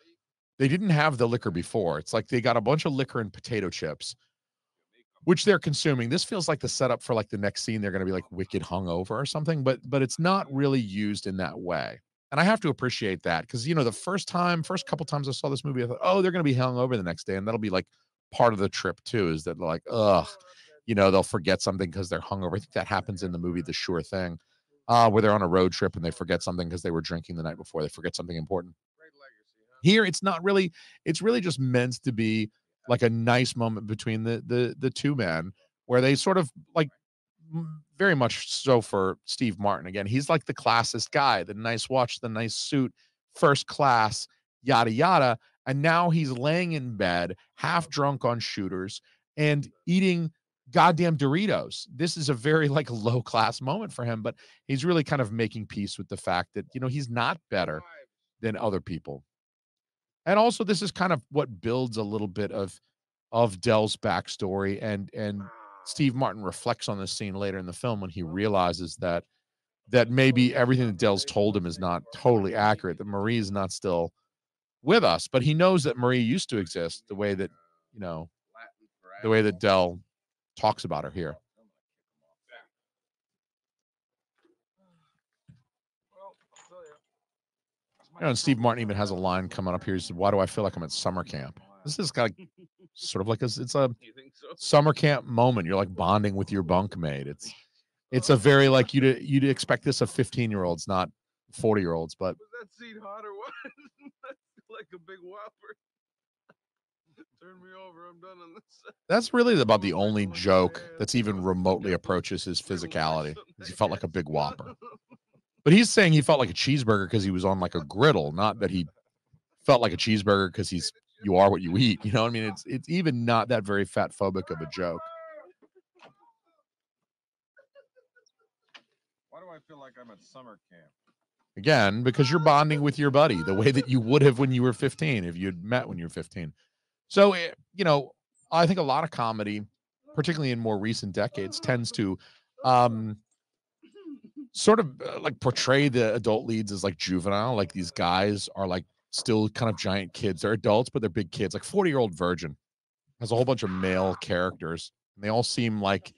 They didn't have the liquor before. It's like they got a bunch of liquor and potato chips, which they're consuming. This feels like the setup for like the next scene. They're going to be like wicked hungover or something, but it's not really used in that way. And I have to appreciate that because, you know, the first couple times I saw this movie, I thought, oh, they're going to be hungover the next day. And that'll be like part of the trip too, is that they're like, ugh, you know, they'll forget something because they're hungover. I think that happens in the movie The Sure Thing, where they're on a road trip and they forget something because they were drinking the night before. They forget something important. Here, it's not really, it's really just meant to be like a nice moment between the two men where they sort of like, very much so for Steve Martin. Again, he's like the classist guy, the nice watch, the nice suit, first class, yada, yada. And now he's laying in bed, half drunk on shooters and eating goddamn Doritos. This is a very like low class moment for him, but he's really kind of making peace with the fact that, you know, he's not better than other people. And also this is kind of what builds a little bit of Dell's backstory, and Steve Martin reflects on this scene later in the film when he realizes that maybe everything that Dell's told him is not totally accurate, that Marie is not still with us, but he knows that Marie used to exist the way that, you know, the way that Dell talks about her here. You know, and Steve Martin even has a line coming up here. He said, "Why do I feel like I'm at summer camp?" This is kind of sort of like it's a summer camp moment. You're like bonding with your bunkmate. It's a very like you'd expect this of 15-year-olds, not 40-year-olds. But Was that seat hot or what? Like a big whopper. Turn me over. I'm done on this. that's really about the only joke that's even remotely approaches his physicality. Is he felt like a big whopper. But he's saying he felt like a cheeseburger because he was on like a griddle, not that he felt like a cheeseburger because you are what you eat. You know what I mean? It's even not that very fat phobic of a joke. Why do I feel like I'm at summer camp? Again, because you're bonding with your buddy the way that you would have when you were 15, if you'd met when you were 15. So, you know, I think a lot of comedy, particularly in more recent decades, tends to sort of like portray the adult leads as like juvenile, like these guys are like still kind of giant kids. They're adults, but they're big kids. Like 40-Year-Old Virgin has a whole bunch of male characters, and they all seem like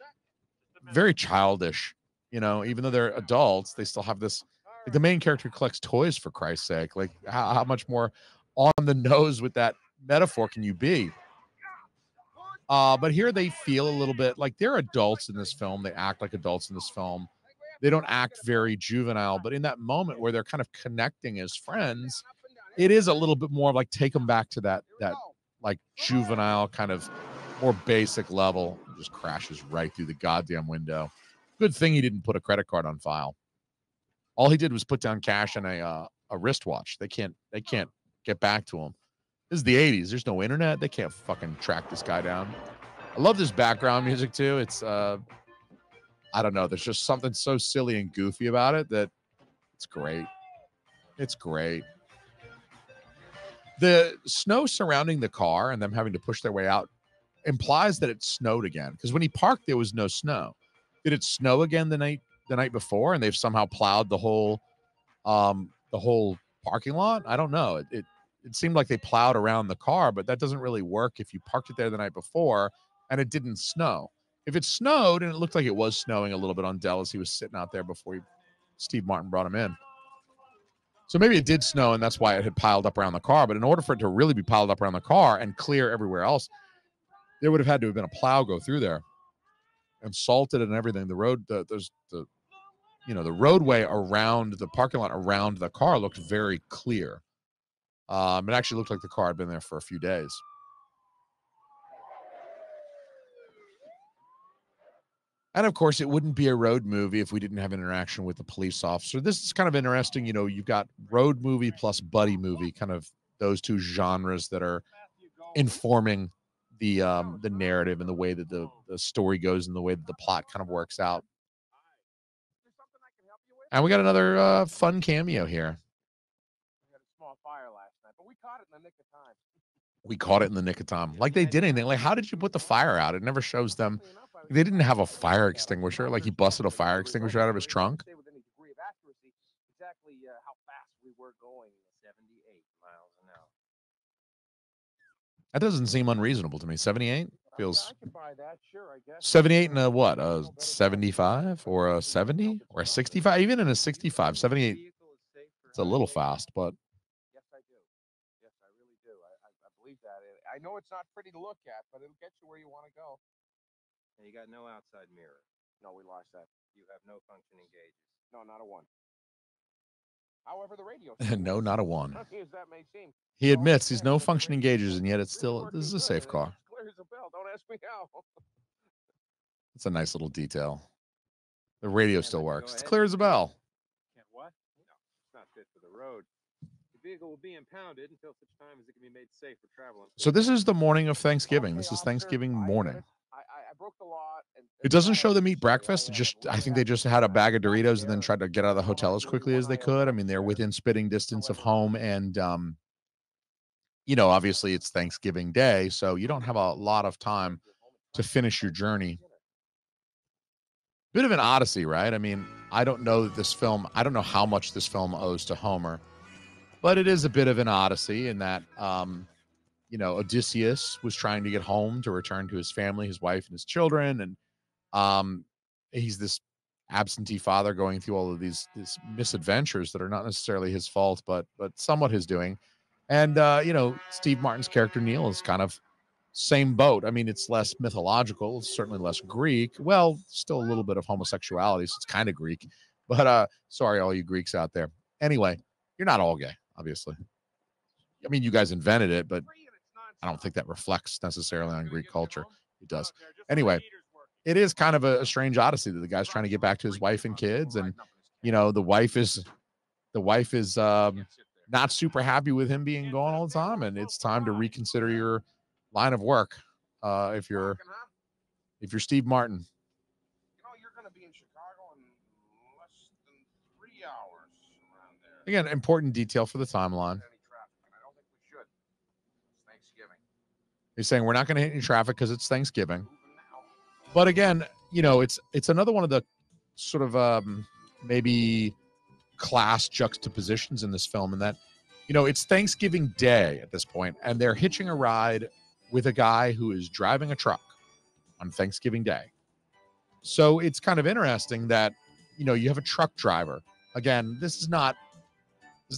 very childish. You know, even though they're adults, they still have this. Like the main character collects toys, for Christ's sake. Like how much more on the nose with that metaphor can you be? But here they feel a little bit like they're adults in this film. They act like adults in this film. They don't act very juvenile, but in that moment where they're kind of connecting as friends, it is a little bit more like take them back to that like juvenile kind of more basic level. It just crashes right through the goddamn window. Good thing he didn't put a credit card on file. All he did was put down cash and a wristwatch. They can't get back to him. This is the 80s. There's no internet. They can't fucking track this guy down. I love this background music too. It's I don't know. There's just something so silly and goofy about it that it's great. It's great. The snow surrounding the car and them having to push their way out implies that it snowed again. Because when he parked, there was no snow. Did it snow again the night before, and they've somehow plowed the whole parking lot? I don't know. it seemed like they plowed around the car, but that doesn't really work if you parked it there the night before and it didn't snow. If it snowed, and it looked like it was snowing a little bit on Dell as he was sitting out there before Steve Martin brought him in. So maybe it did snow, and that's why it had piled up around the car. But in order for it to really be piled up around the car and clear everywhere else, there would have had to have been a plow go through there and salted and everything. The road, the roadway around the parking lot around the car looked very clear. It actually looked like the car had been there for a few days. And of course, it wouldn't be a road movie if we didn't have interaction with the police officer. This is kind of interesting. You know, you've got road movie plus buddy movie, kind of those two genres that are informing the narrative and the way that the story goes and the way that the plot kind of works out. And we got another fun cameo here. We had a small fire last night, but we caught it in the nick of time. We caught it in the nick of time. Like they did anything. Like, how did you put the fire out? It never shows them. They didn't have a fire extinguisher. Like he busted a fire extinguisher out of his trunk. Say with any degree of accuracy exactly how fast we were going. 78 miles an hour. That doesn't seem unreasonable to me. 78 feels. I could buy that, sure, I guess. 78 and a what? A 75 or a 70 or a 65? Even in a 65, 78. It's a little fast, but. Yes, I do. Yes, I really do. I believe that. I know it's not pretty to look at, but it'll get you where you want to go. And you got no outside mirror. No, we lost that. You have no functioning gauges. No, not a one. However, the radio. No, not a one. As that may seem. He admits he's no functioning gauges, and yet it's still, this is a safe car. Clear as a bell. Don't ask me how. It's a nice little detail. The radio still works. It's clear as a bell. Can't what? No, it's not fit for the road. The vehicle will be impounded until such time as it can be made safe for travel. So this is the morning of Thanksgiving. This is Thanksgiving morning. I broke the law. It doesn't show them eat breakfast. I think they just had a bag of Doritos and then tried to get out of the hotel as quickly as they could. I mean, they're within spitting distance of home, and obviously it's Thanksgiving Day, so you don't have a lot of time to finish your journey. Bit of an odyssey, right? I mean, I don't know how much this film owes to Homer, but it is a bit of an odyssey in that Odysseus was trying to get home to return to his family, his wife and his children. And he's this absentee father going through all of these misadventures that are not necessarily his fault, but somewhat his doing. And, Steve Martin's character, Neil, is kind of same boat. I mean, it's less mythological. It's certainly less Greek. Well, still a little bit of homosexuality, so it's kind of Greek. But sorry, all you Greeks out there. Anyway, you're not all gay, obviously. I mean, you guys invented it, but I don't think that reflects necessarily on Greek culture. It does. Anyway, it is kind of a strange odyssey that the guy's trying to get back to his wife and kids. And, the wife is not super happy with him being gone all the time. And it's time to reconsider your line of work. If you're Steve Martin. You're going to be in Chicago in less than 3 hours around there. Again, important detail for the timeline. He's saying we're not going to hit any traffic because it's Thanksgiving. But again, it's another one of the sort of maybe class juxtapositions in this film, in that, it's Thanksgiving Day at this point, and they're hitching a ride with a guy who is driving a truck on Thanksgiving Day. So it's kind of interesting that, you have a truck driver. Again, this is not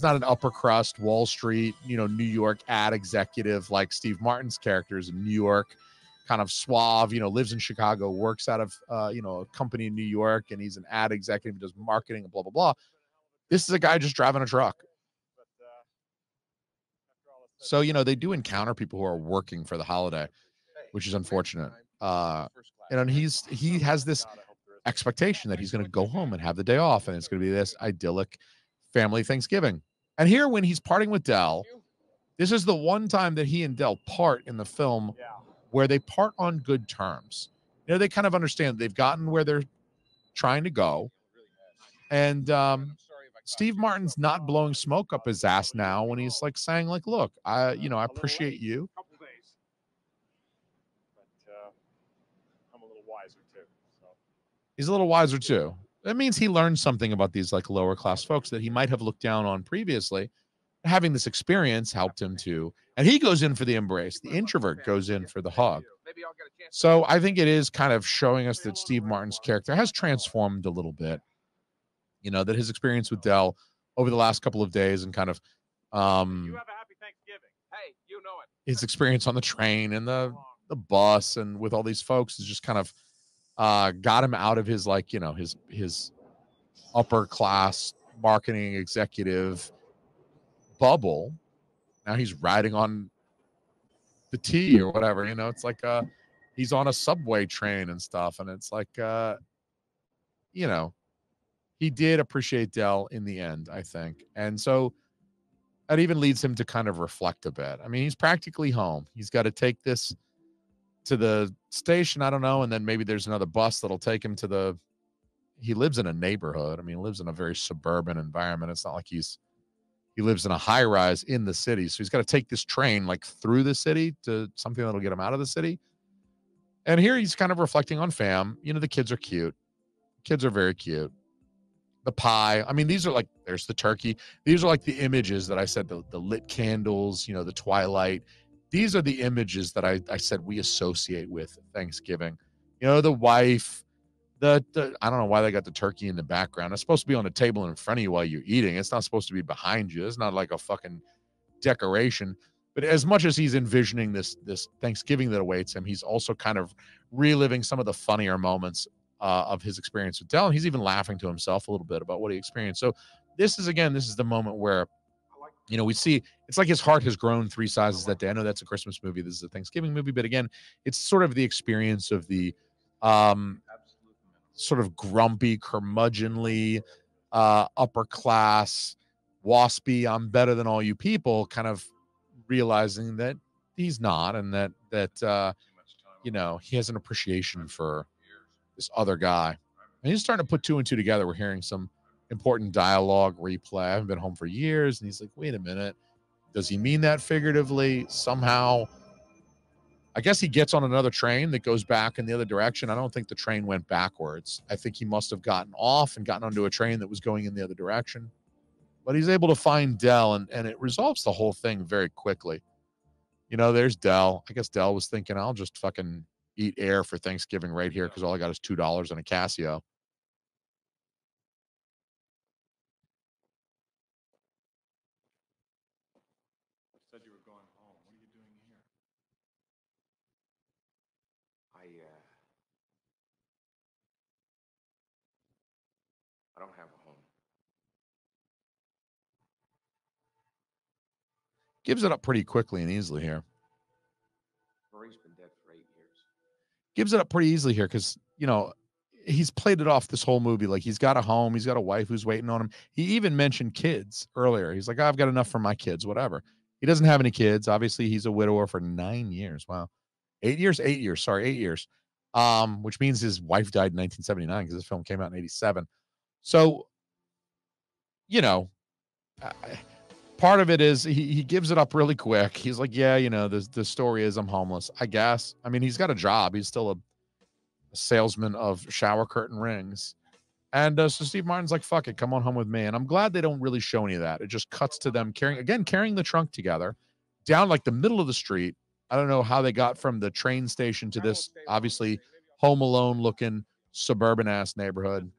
an upper crust Wall Street, New York ad executive like Steve Martin's characters in New York, kind of suave, lives in Chicago, works out of, a company in New York, and he's an ad executive, does marketing and blah, blah, blah. This is a guy just driving a truck. So, they do encounter people who are working for the holiday, which is unfortunate. And he has this expectation that he's going to go home and have the day off, and it's going to be this idyllic family Thanksgiving. And here, when he's parting with Dell, this is the one time that he and Dell part in the film where they part on good terms. They kind of understand they've gotten where they're trying to go. And Steve Martin's not blowing smoke up his ass now when he's like saying, like, look, I appreciate you. But I'm a little wiser too. So he's a little wiser too. That means he learned something about these like lower class folks that he might have looked down on previously. Having this experience helped him to, and he goes in for the embrace. The introvert goes in for the hug. Maybe I'll get a chance. So I think it is kind of showing us that Steve Martin's character has transformed a little bit. You know, that his experience with Dell over the last couple of days and kind of You have a happy Thanksgiving. Hey, you know it. his experience on the train and the bus and with all these folks is just kind of got him out of his, like, you know, his upper class marketing executive bubble. Now he's riding on the T or whatever, you know. It's like he's on a subway train and stuff, and it's like you know, he did appreciate Dell in the end, I think. And so that even leads him to kind of reflect a bit. I mean, he's practically home. He's got to take this to the station, I don't know, and then maybe there's another bus that'll take him to the, he lives in a neighborhood. I mean, he lives in a very suburban environment. It's not like he lives in a high rise in the city. So he's got to take this train like through the city to something that'll get him out of the city. And here he's kind of reflecting on fam. You know, the kids are cute. Kids are very cute. The pie. I mean, these are like, there's the turkey. These are like the images that I said, the lit candles, you know, the twilight. These are the images that I said we associate with Thanksgiving. You know, the wife, I don't know why they got the turkey in the background. It's supposed to be on the table in front of you while you're eating. It's not supposed to be behind you. It's not like a fucking decoration. But as much as he's envisioning this Thanksgiving that awaits him, he's also kind of reliving some of the funnier moments of his experience with Dell. And he's even laughing to himself a little bit about what he experienced. So this is the moment where, you know, we see it's like his heart has grown 3 sizes that day. I know that's a Christmas movie. This is a Thanksgiving movie. But again, it's sort of the experience of the sort of grumpy, curmudgeonly, upper class, waspy, I'm better than all you people, kind of realizing that he's not, and that you know, he has an appreciation for this other guy. And he's starting to put 2 and 2 together. We're hearing some important dialogue replay. I haven't been home for years. And he's like, wait a minute. Does he mean that figuratively? Somehow, I guess he gets on another train that goes back in the other direction. I don't think the train went backwards. I think he must have gotten off and gotten onto a train that was going in the other direction. But he's able to find Dell, and it resolves the whole thing very quickly. You know, there's Dell. I guess Dell was thinking, I'll just fucking eat air for Thanksgiving right here because all I got is $2 and a Casio. You said you were going home. What are you doing here? I don't have a home. Gives it up pretty quickly and easily here. Marie's been dead for 8 years. Gives it up pretty easily here because, you know, he's played it off this whole movie like he's got a home, he's got a wife who's waiting on him. He even mentioned kids earlier. He's like, I've got enough for my kids, whatever. He doesn't have any kids. Obviously, he's a widower for 9 years. Wow. 8 years, 8 years. Sorry, 8 years. Which means his wife died in 1979 because this film came out in 87. So, you know, part of it is he gives it up really quick. He's like, yeah, you know, the story is I'm homeless, I guess. I mean, he's got a job. He's still a salesman of shower curtain rings. And so Steve Martin's like, fuck it, come on home with me. And I'm glad they don't really show any of that. It just cuts to them carrying the trunk together down like the middle of the street. I don't know how they got from the train station to this obviously Home Alone looking suburban ass neighborhood.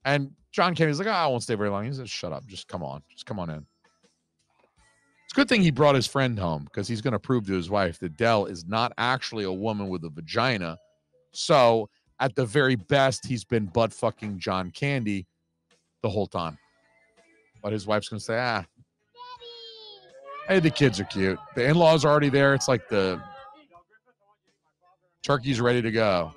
And John Kennedy's like, I won't stay very long. He says, shut up. Just come on in. It's a good thing he brought his friend home because he's going to prove to his wife that Dell is not actually a woman with a vagina. So at the very best, he's been butt fucking John Candy the whole time. But his wife's going to say, hey, the kids are cute. The in-laws are already there. It's like the turkey's ready to go.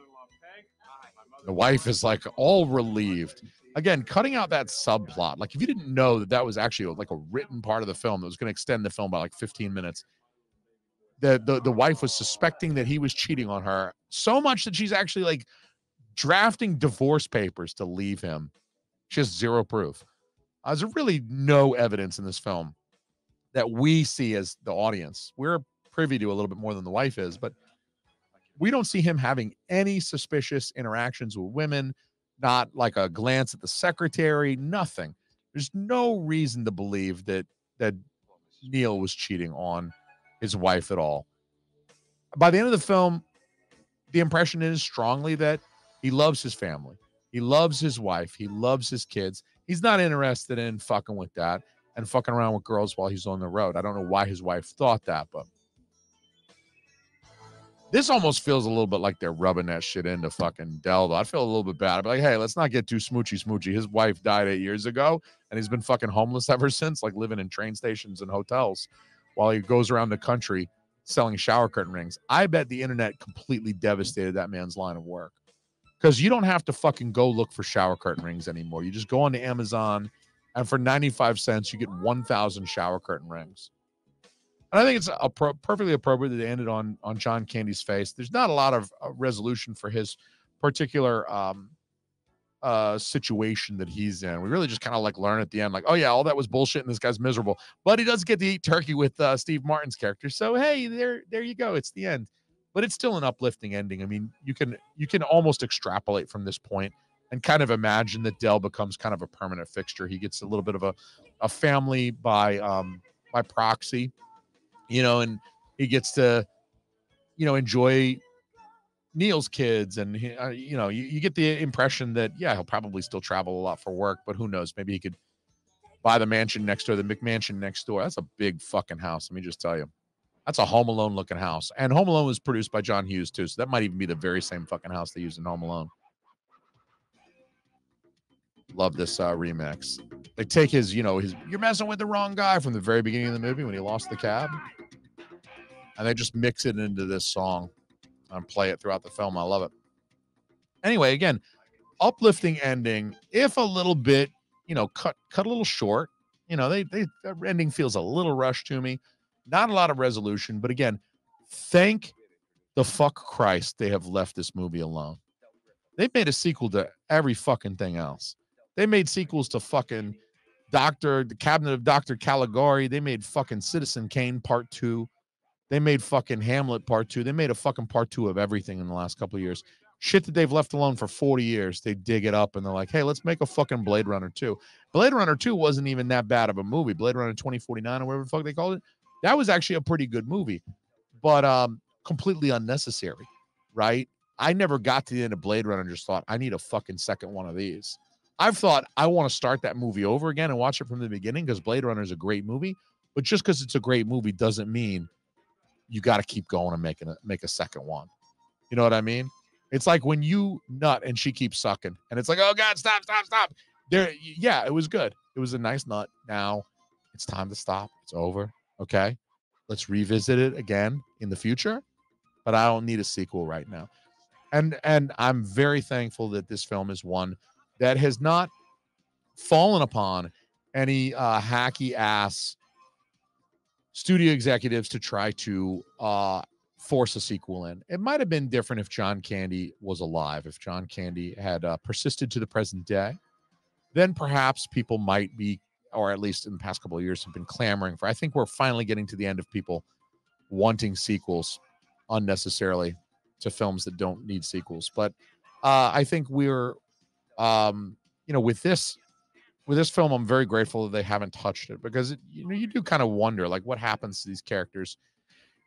The wife is like all relieved. Again, cutting out that subplot. Like if you didn't know that was actually like a written part of the film that was going to extend the film by like 15 minutes. The wife was suspecting that he was cheating on her so much that she's actually like drafting divorce papers to leave him. She has zero proof. There's really no evidence in this film that we see as the audience. We're privy to a little bit more than the wife is, but we don't see him having any suspicious interactions with women, not like a glance at the secretary, nothing. There's no reason to believe that that Neil was cheating on his wife at all. By the end of the film, the impression is strongly that he loves his family. He loves his wife. He loves his kids. He's not interested in fucking with that and fucking around with girls while he's on the road. I don't know why his wife thought that, but this almost feels a little bit like they're rubbing that shit into fucking Delva. I feel a little bit bad. I'd be like, hey, let's not get too smoochy. His wife died 8 years ago, and he's been fucking homeless ever since, like living in train stations and hotels while he goes around the country selling shower curtain rings. I bet the internet completely devastated that man's line of work. Because you don't have to fucking go look for shower curtain rings anymore. You just go on to Amazon, and for 95 cents, you get 1,000 shower curtain rings. And I think it's perfectly appropriate that they ended on John Candy's face. There's not a lot of resolution for his particular situation that he's in. We really just kind of like learn at the end, like, oh yeah, all that was bullshit and this guy's miserable. But he does get to eat turkey with Steve Martin's character. So hey, there you go. It's the end. But it's still an uplifting ending. I mean, you can almost extrapolate from this point and kind of imagine that Dell becomes kind of a permanent fixture. He gets a little bit of a family by proxy, and he gets to, enjoy Neil's kids. And, you get the impression that, yeah, he'll probably still travel a lot for work, but who knows? Maybe he could buy the mansion next door, the McMansion next door. That's a big fucking house. Let me just tell you. That's a Home Alone looking house. And Home Alone was produced by John Hughes too. So that might even be the very same fucking house they used in Home Alone. Love this remix. They take his, you're messing with the wrong guy from the very beginning of the movie when he lost the cab. And they just mix it into this song and play it throughout the film. I love it. Anyway, again, uplifting ending, if a little bit, cut a little short. The ending feels a little rushed to me. Not a lot of resolution, but again, thank the fuck Christ they have left this movie alone. They've made a sequel to every fucking thing else. They made sequels to fucking the Cabinet of Dr. Caligari. They made fucking Citizen Kane Part 2. They made fucking Hamlet Part 2. They made a fucking Part 2 of everything in the last couple of years. Shit that they've left alone for 40 years. They dig it up and they're like, hey, let's make a fucking Blade Runner 2. Blade Runner 2 wasn't even that bad of a movie. Blade Runner 2049 or whatever the fuck they called it. That was actually a pretty good movie, but completely unnecessary, right? I never got to the end of Blade Runner and just thought, I need a fucking second one of these. I've thought I want to start that movie over again and watch it from the beginning because Blade Runner is a great movie, but just because it's a great movie doesn't mean you got to keep going and make a second one. You know what I mean? It's like when you nut and she keeps sucking and it's like, oh God, stop. Yeah, it was good. It was a nice nut. Now it's time to stop. It's over. Okay, let's revisit it again in the future, but I don't need a sequel right now. And I'm very thankful that this film is one that has not fallen upon any hacky ass studio executives to try to force a sequel in. It might have been different if John Candy was alive. If John Candy had persisted to the present day, then perhaps people might be, or at least in the past couple of years, have been clamoring for. I think we're finally getting to the end of people wanting sequels unnecessarily to films that don't need sequels. But I think we're, with this film, I'm very grateful that they haven't touched it because you do kind of wonder like what happens to these characters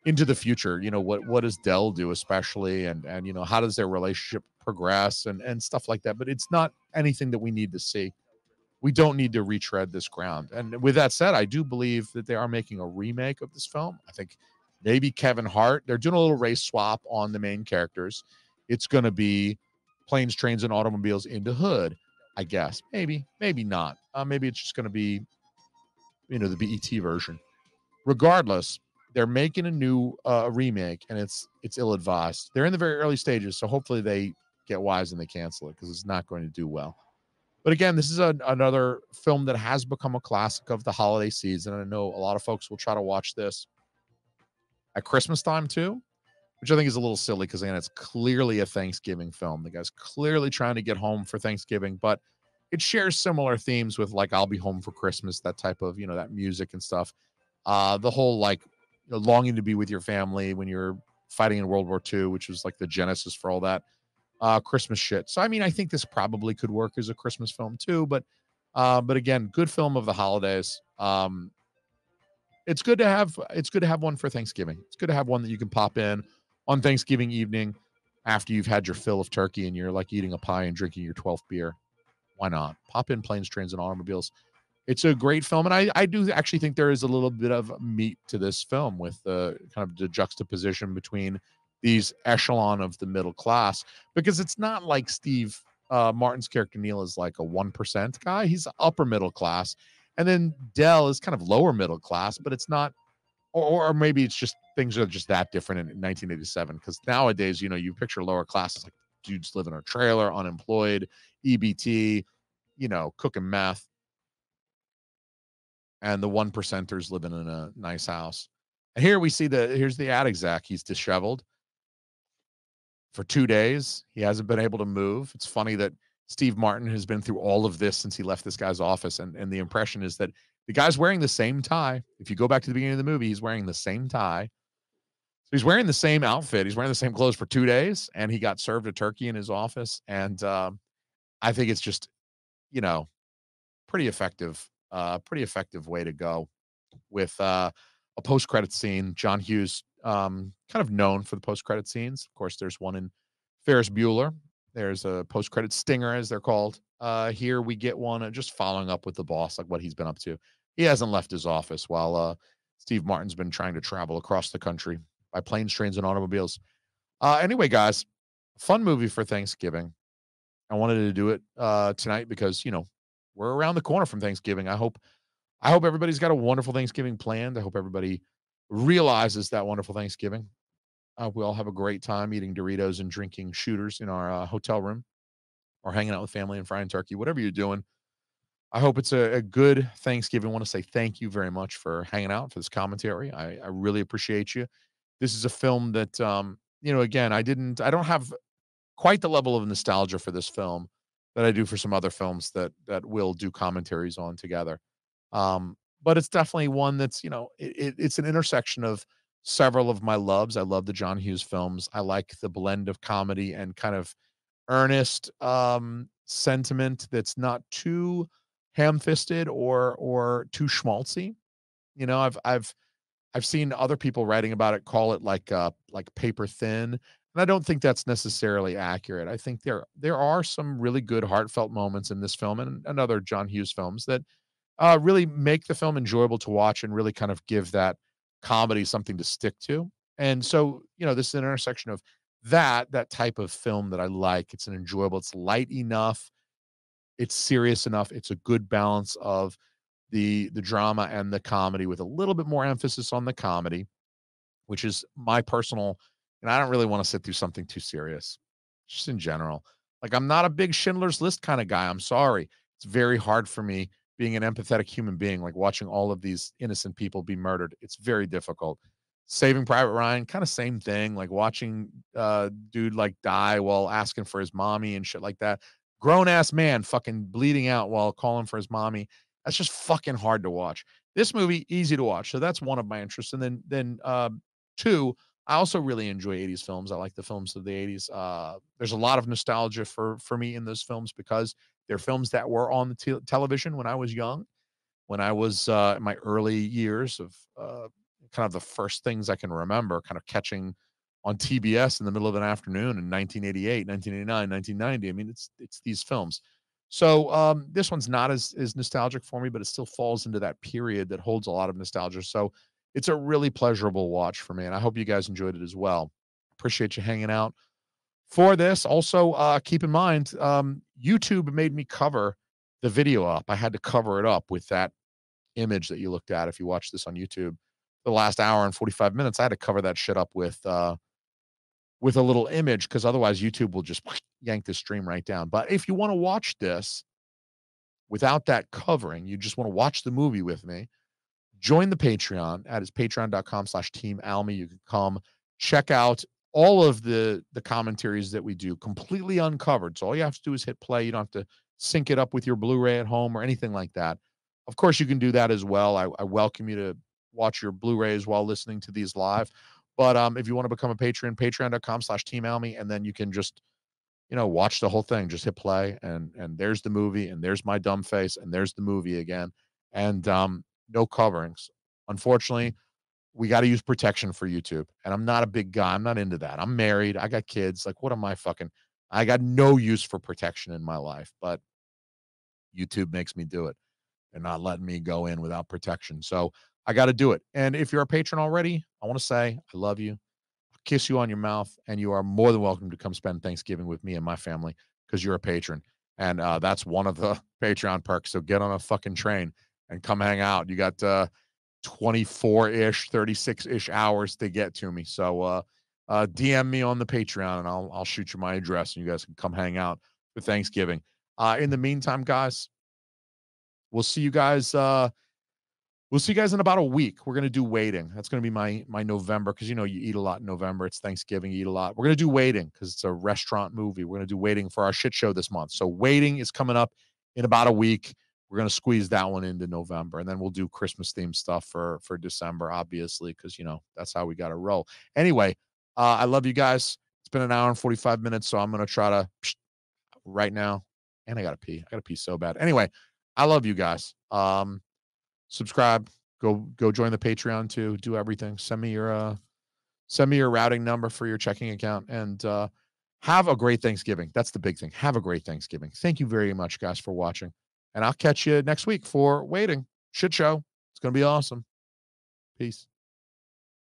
into the future. What does Dell do, especially, and how does their relationship progress and stuff like that. But it's not anything that we need to see. We don't need to retread this ground. And with that said, I do believe that they are making a remake of this film. I think maybe Kevin Hart, they're doing a little race swap on the main characters. It's going to be Planes, Trains, and Automobiles into Hood, I guess. Maybe not. Maybe it's just going to be, the BET version. Regardless, they're making a new remake, and it's ill-advised. They're in the very early stages, so hopefully they get wise and they cancel it because it's not going to do well. But again, this is another film that has become a classic of the holiday season. And I know a lot of folks will try to watch this at Christmas time too, which I think is a little silly because, again, it's clearly a Thanksgiving film. The guy's clearly trying to get home for Thanksgiving, but it shares similar themes with like I'll Be Home for Christmas, that type of, that music and stuff. The whole like longing to be with your family when you're fighting in World War II, which was like the genesis for all that. Christmas shit. So, I mean, I think this probably could work as a Christmas film too, but again, good film of the holidays. it's good to have one for Thanksgiving. It's good to have one that you can pop in on Thanksgiving evening after you've had your fill of turkey and you're like eating a pie and drinking your 12th beer. Why not? Pop in Planes, Trains, and Automobiles. It's a great film, and I do actually think there is a little bit of meat to this film with the kind of the juxtaposition between these echelon of the middle class, because it's not like Steve Martin's character Neil is like a 1% guy. He's upper middle class, and then Dell is kind of lower middle class, but it's not. Or maybe it's just things are just that different in 1987. Because nowadays, you picture lower classes like dudes living in a trailer, unemployed, EBT, cooking meth, and the one percenters living in a nice house. And here we see here's the ad exec. He's disheveled for 2 days. He hasn't been able to move. It's funny that Steve Martin has been through all of this since he left this guy's office. And the impression is that the guy's wearing the same tie. If you go back to the beginning of the movie, he's wearing the same tie. So he's wearing the same outfit. He's wearing the same clothes for 2 days, and he got served a turkey in his office. And I think it's just, you know, pretty effective way to go with a post-credit scene. John Hughes, kind of known for the post-credit scenes. Of course, there's one in Ferris Bueller. There's a post-credit stinger, as they're called. Here we get one just following up with the boss, like what he's been up to. He hasn't left his office while Steve Martin's been trying to travel across the country by planes, trains, and automobiles. Anyway, guys, fun movie for Thanksgiving. I wanted to do it tonight because we're around the corner from Thanksgiving. I hope everybody's got a wonderful Thanksgiving planned. I hope everybody realizes that wonderful Thanksgiving. We all have a great time eating Doritos and drinking shooters in our hotel room or hanging out with family and frying turkey, whatever you're doing. I hope it's a good Thanksgiving. I want to say thank you very much for hanging out for this commentary. I really appreciate you. This is a film that, again, I don't have quite the level of nostalgia for this film that I do for some other films that we'll do commentaries on together. But it's definitely one that's, it's an intersection of several of my loves. I love the John Hughes films. I like the blend of comedy and kind of earnest sentiment that's not too ham-fisted or too schmaltzy. I've seen other people writing about it call it like paper thin, and I don't think that's necessarily accurate. I think there are some really good heartfelt moments in this film and other John Hughes films that really make the film enjoyable to watch and really kind of give that comedy something to stick to. And so, this is an intersection of that type of film that I like. It's an enjoyable, it's light enough, it's serious enough, it's a good balance of the drama and the comedy with a little bit more emphasis on the comedy, which is my personal, and I don't really want to sit through something too serious, just in general. Like, I'm not a big Schindler's List kind of guy. I'm sorry. It's very hard for me being an empathetic human being, like watching all of these innocent people be murdered. It's very difficult. Saving Private Ryan, kind of same thing, like watching dude like die while asking for his mommy and shit like that. Grown ass man fucking bleeding out while calling for his mommy. That's just fucking hard to watch. This movie, easy to watch. So that's one of my interests. And then two, I also really enjoy 80s films. I like the films of the 80s. There's a lot of nostalgia for me in those films because they're films that were on the television when I was young, when I was in my early years of kind of the first things I can remember kind of catching on TBS in the middle of an afternoon in 1988, 1989, 1990. I mean, it's these films. So this one's not as nostalgic for me, but it still falls into that period that holds a lot of nostalgia. So it's a really pleasurable watch for me, and I hope you guys enjoyed it as well. Appreciate you hanging out for this. Also, keep in mind, YouTube made me cover the video up. I had to cover it up with that image that you looked at. If you watch this on YouTube, the last hour and 45 minutes, I had to cover that shit up with a little image because otherwise YouTube will just yank the stream right down. But if you want to watch this without that covering, you just want to watch the movie with me, join the Patreon at patreon.com/Team Almy. You can come check out all of the commentaries that we do completely uncovered. So all you have to do is hit play. You don't have to sync it up with your Blu-ray at home or anything like that. Of course, you can do that as well. I welcome you to watch your Blu-rays while listening to these live. But if you want to become a patron, patreon.com/Team Almy, and then you can just watch the whole thing. Just hit play, and there's the movie, and there's my dumb face, and there's the movie again, and no coverings. Unfortunately, we got to use protection for YouTube. And I'm not a big guy. I'm not into that. I'm married. I got kids. Like, what am I fucking? I got no use for protection in my life, but YouTube makes me do it. They're not letting me go in without protection. So I got to do it. And if you're a patron already, I want to say I love you. I'll kiss you on your mouth, and you are more than welcome to come spend Thanksgiving with me and my family because you're a patron. And that's one of the Patreon perks. So get on a fucking train and come hang out. You got 24-ish, 36-ish hours to get to me. So DM me on the Patreon and I'll shoot you my address and you guys can come hang out for Thanksgiving. In the meantime, guys, we'll see you guys. We'll see you guys in about a week. We're gonna do waiting. That's gonna be my November because you eat a lot in November. It's Thanksgiving, you eat a lot. We're gonna do waiting because it's a restaurant movie. We're gonna do waiting for our shit show this month. So waiting is coming up in about a week. We're gonna squeeze that one into November, and then we'll do Christmas themed stuff for December, obviously, because that's how we got to roll. Anyway, I love you guys. It's been an hour and 45 minutes, so I'm gonna try to right now, and I gotta pee. I gotta pee so bad. Anyway, I love you guys. Subscribe, go join the Patreon too, do everything. Send me your routing number for your checking account, and have a great Thanksgiving. That's the big thing. Have a great Thanksgiving. Thank you very much, guys, for watching, and I'll catch you next week for waiting shit show. It's gonna be awesome. Peace.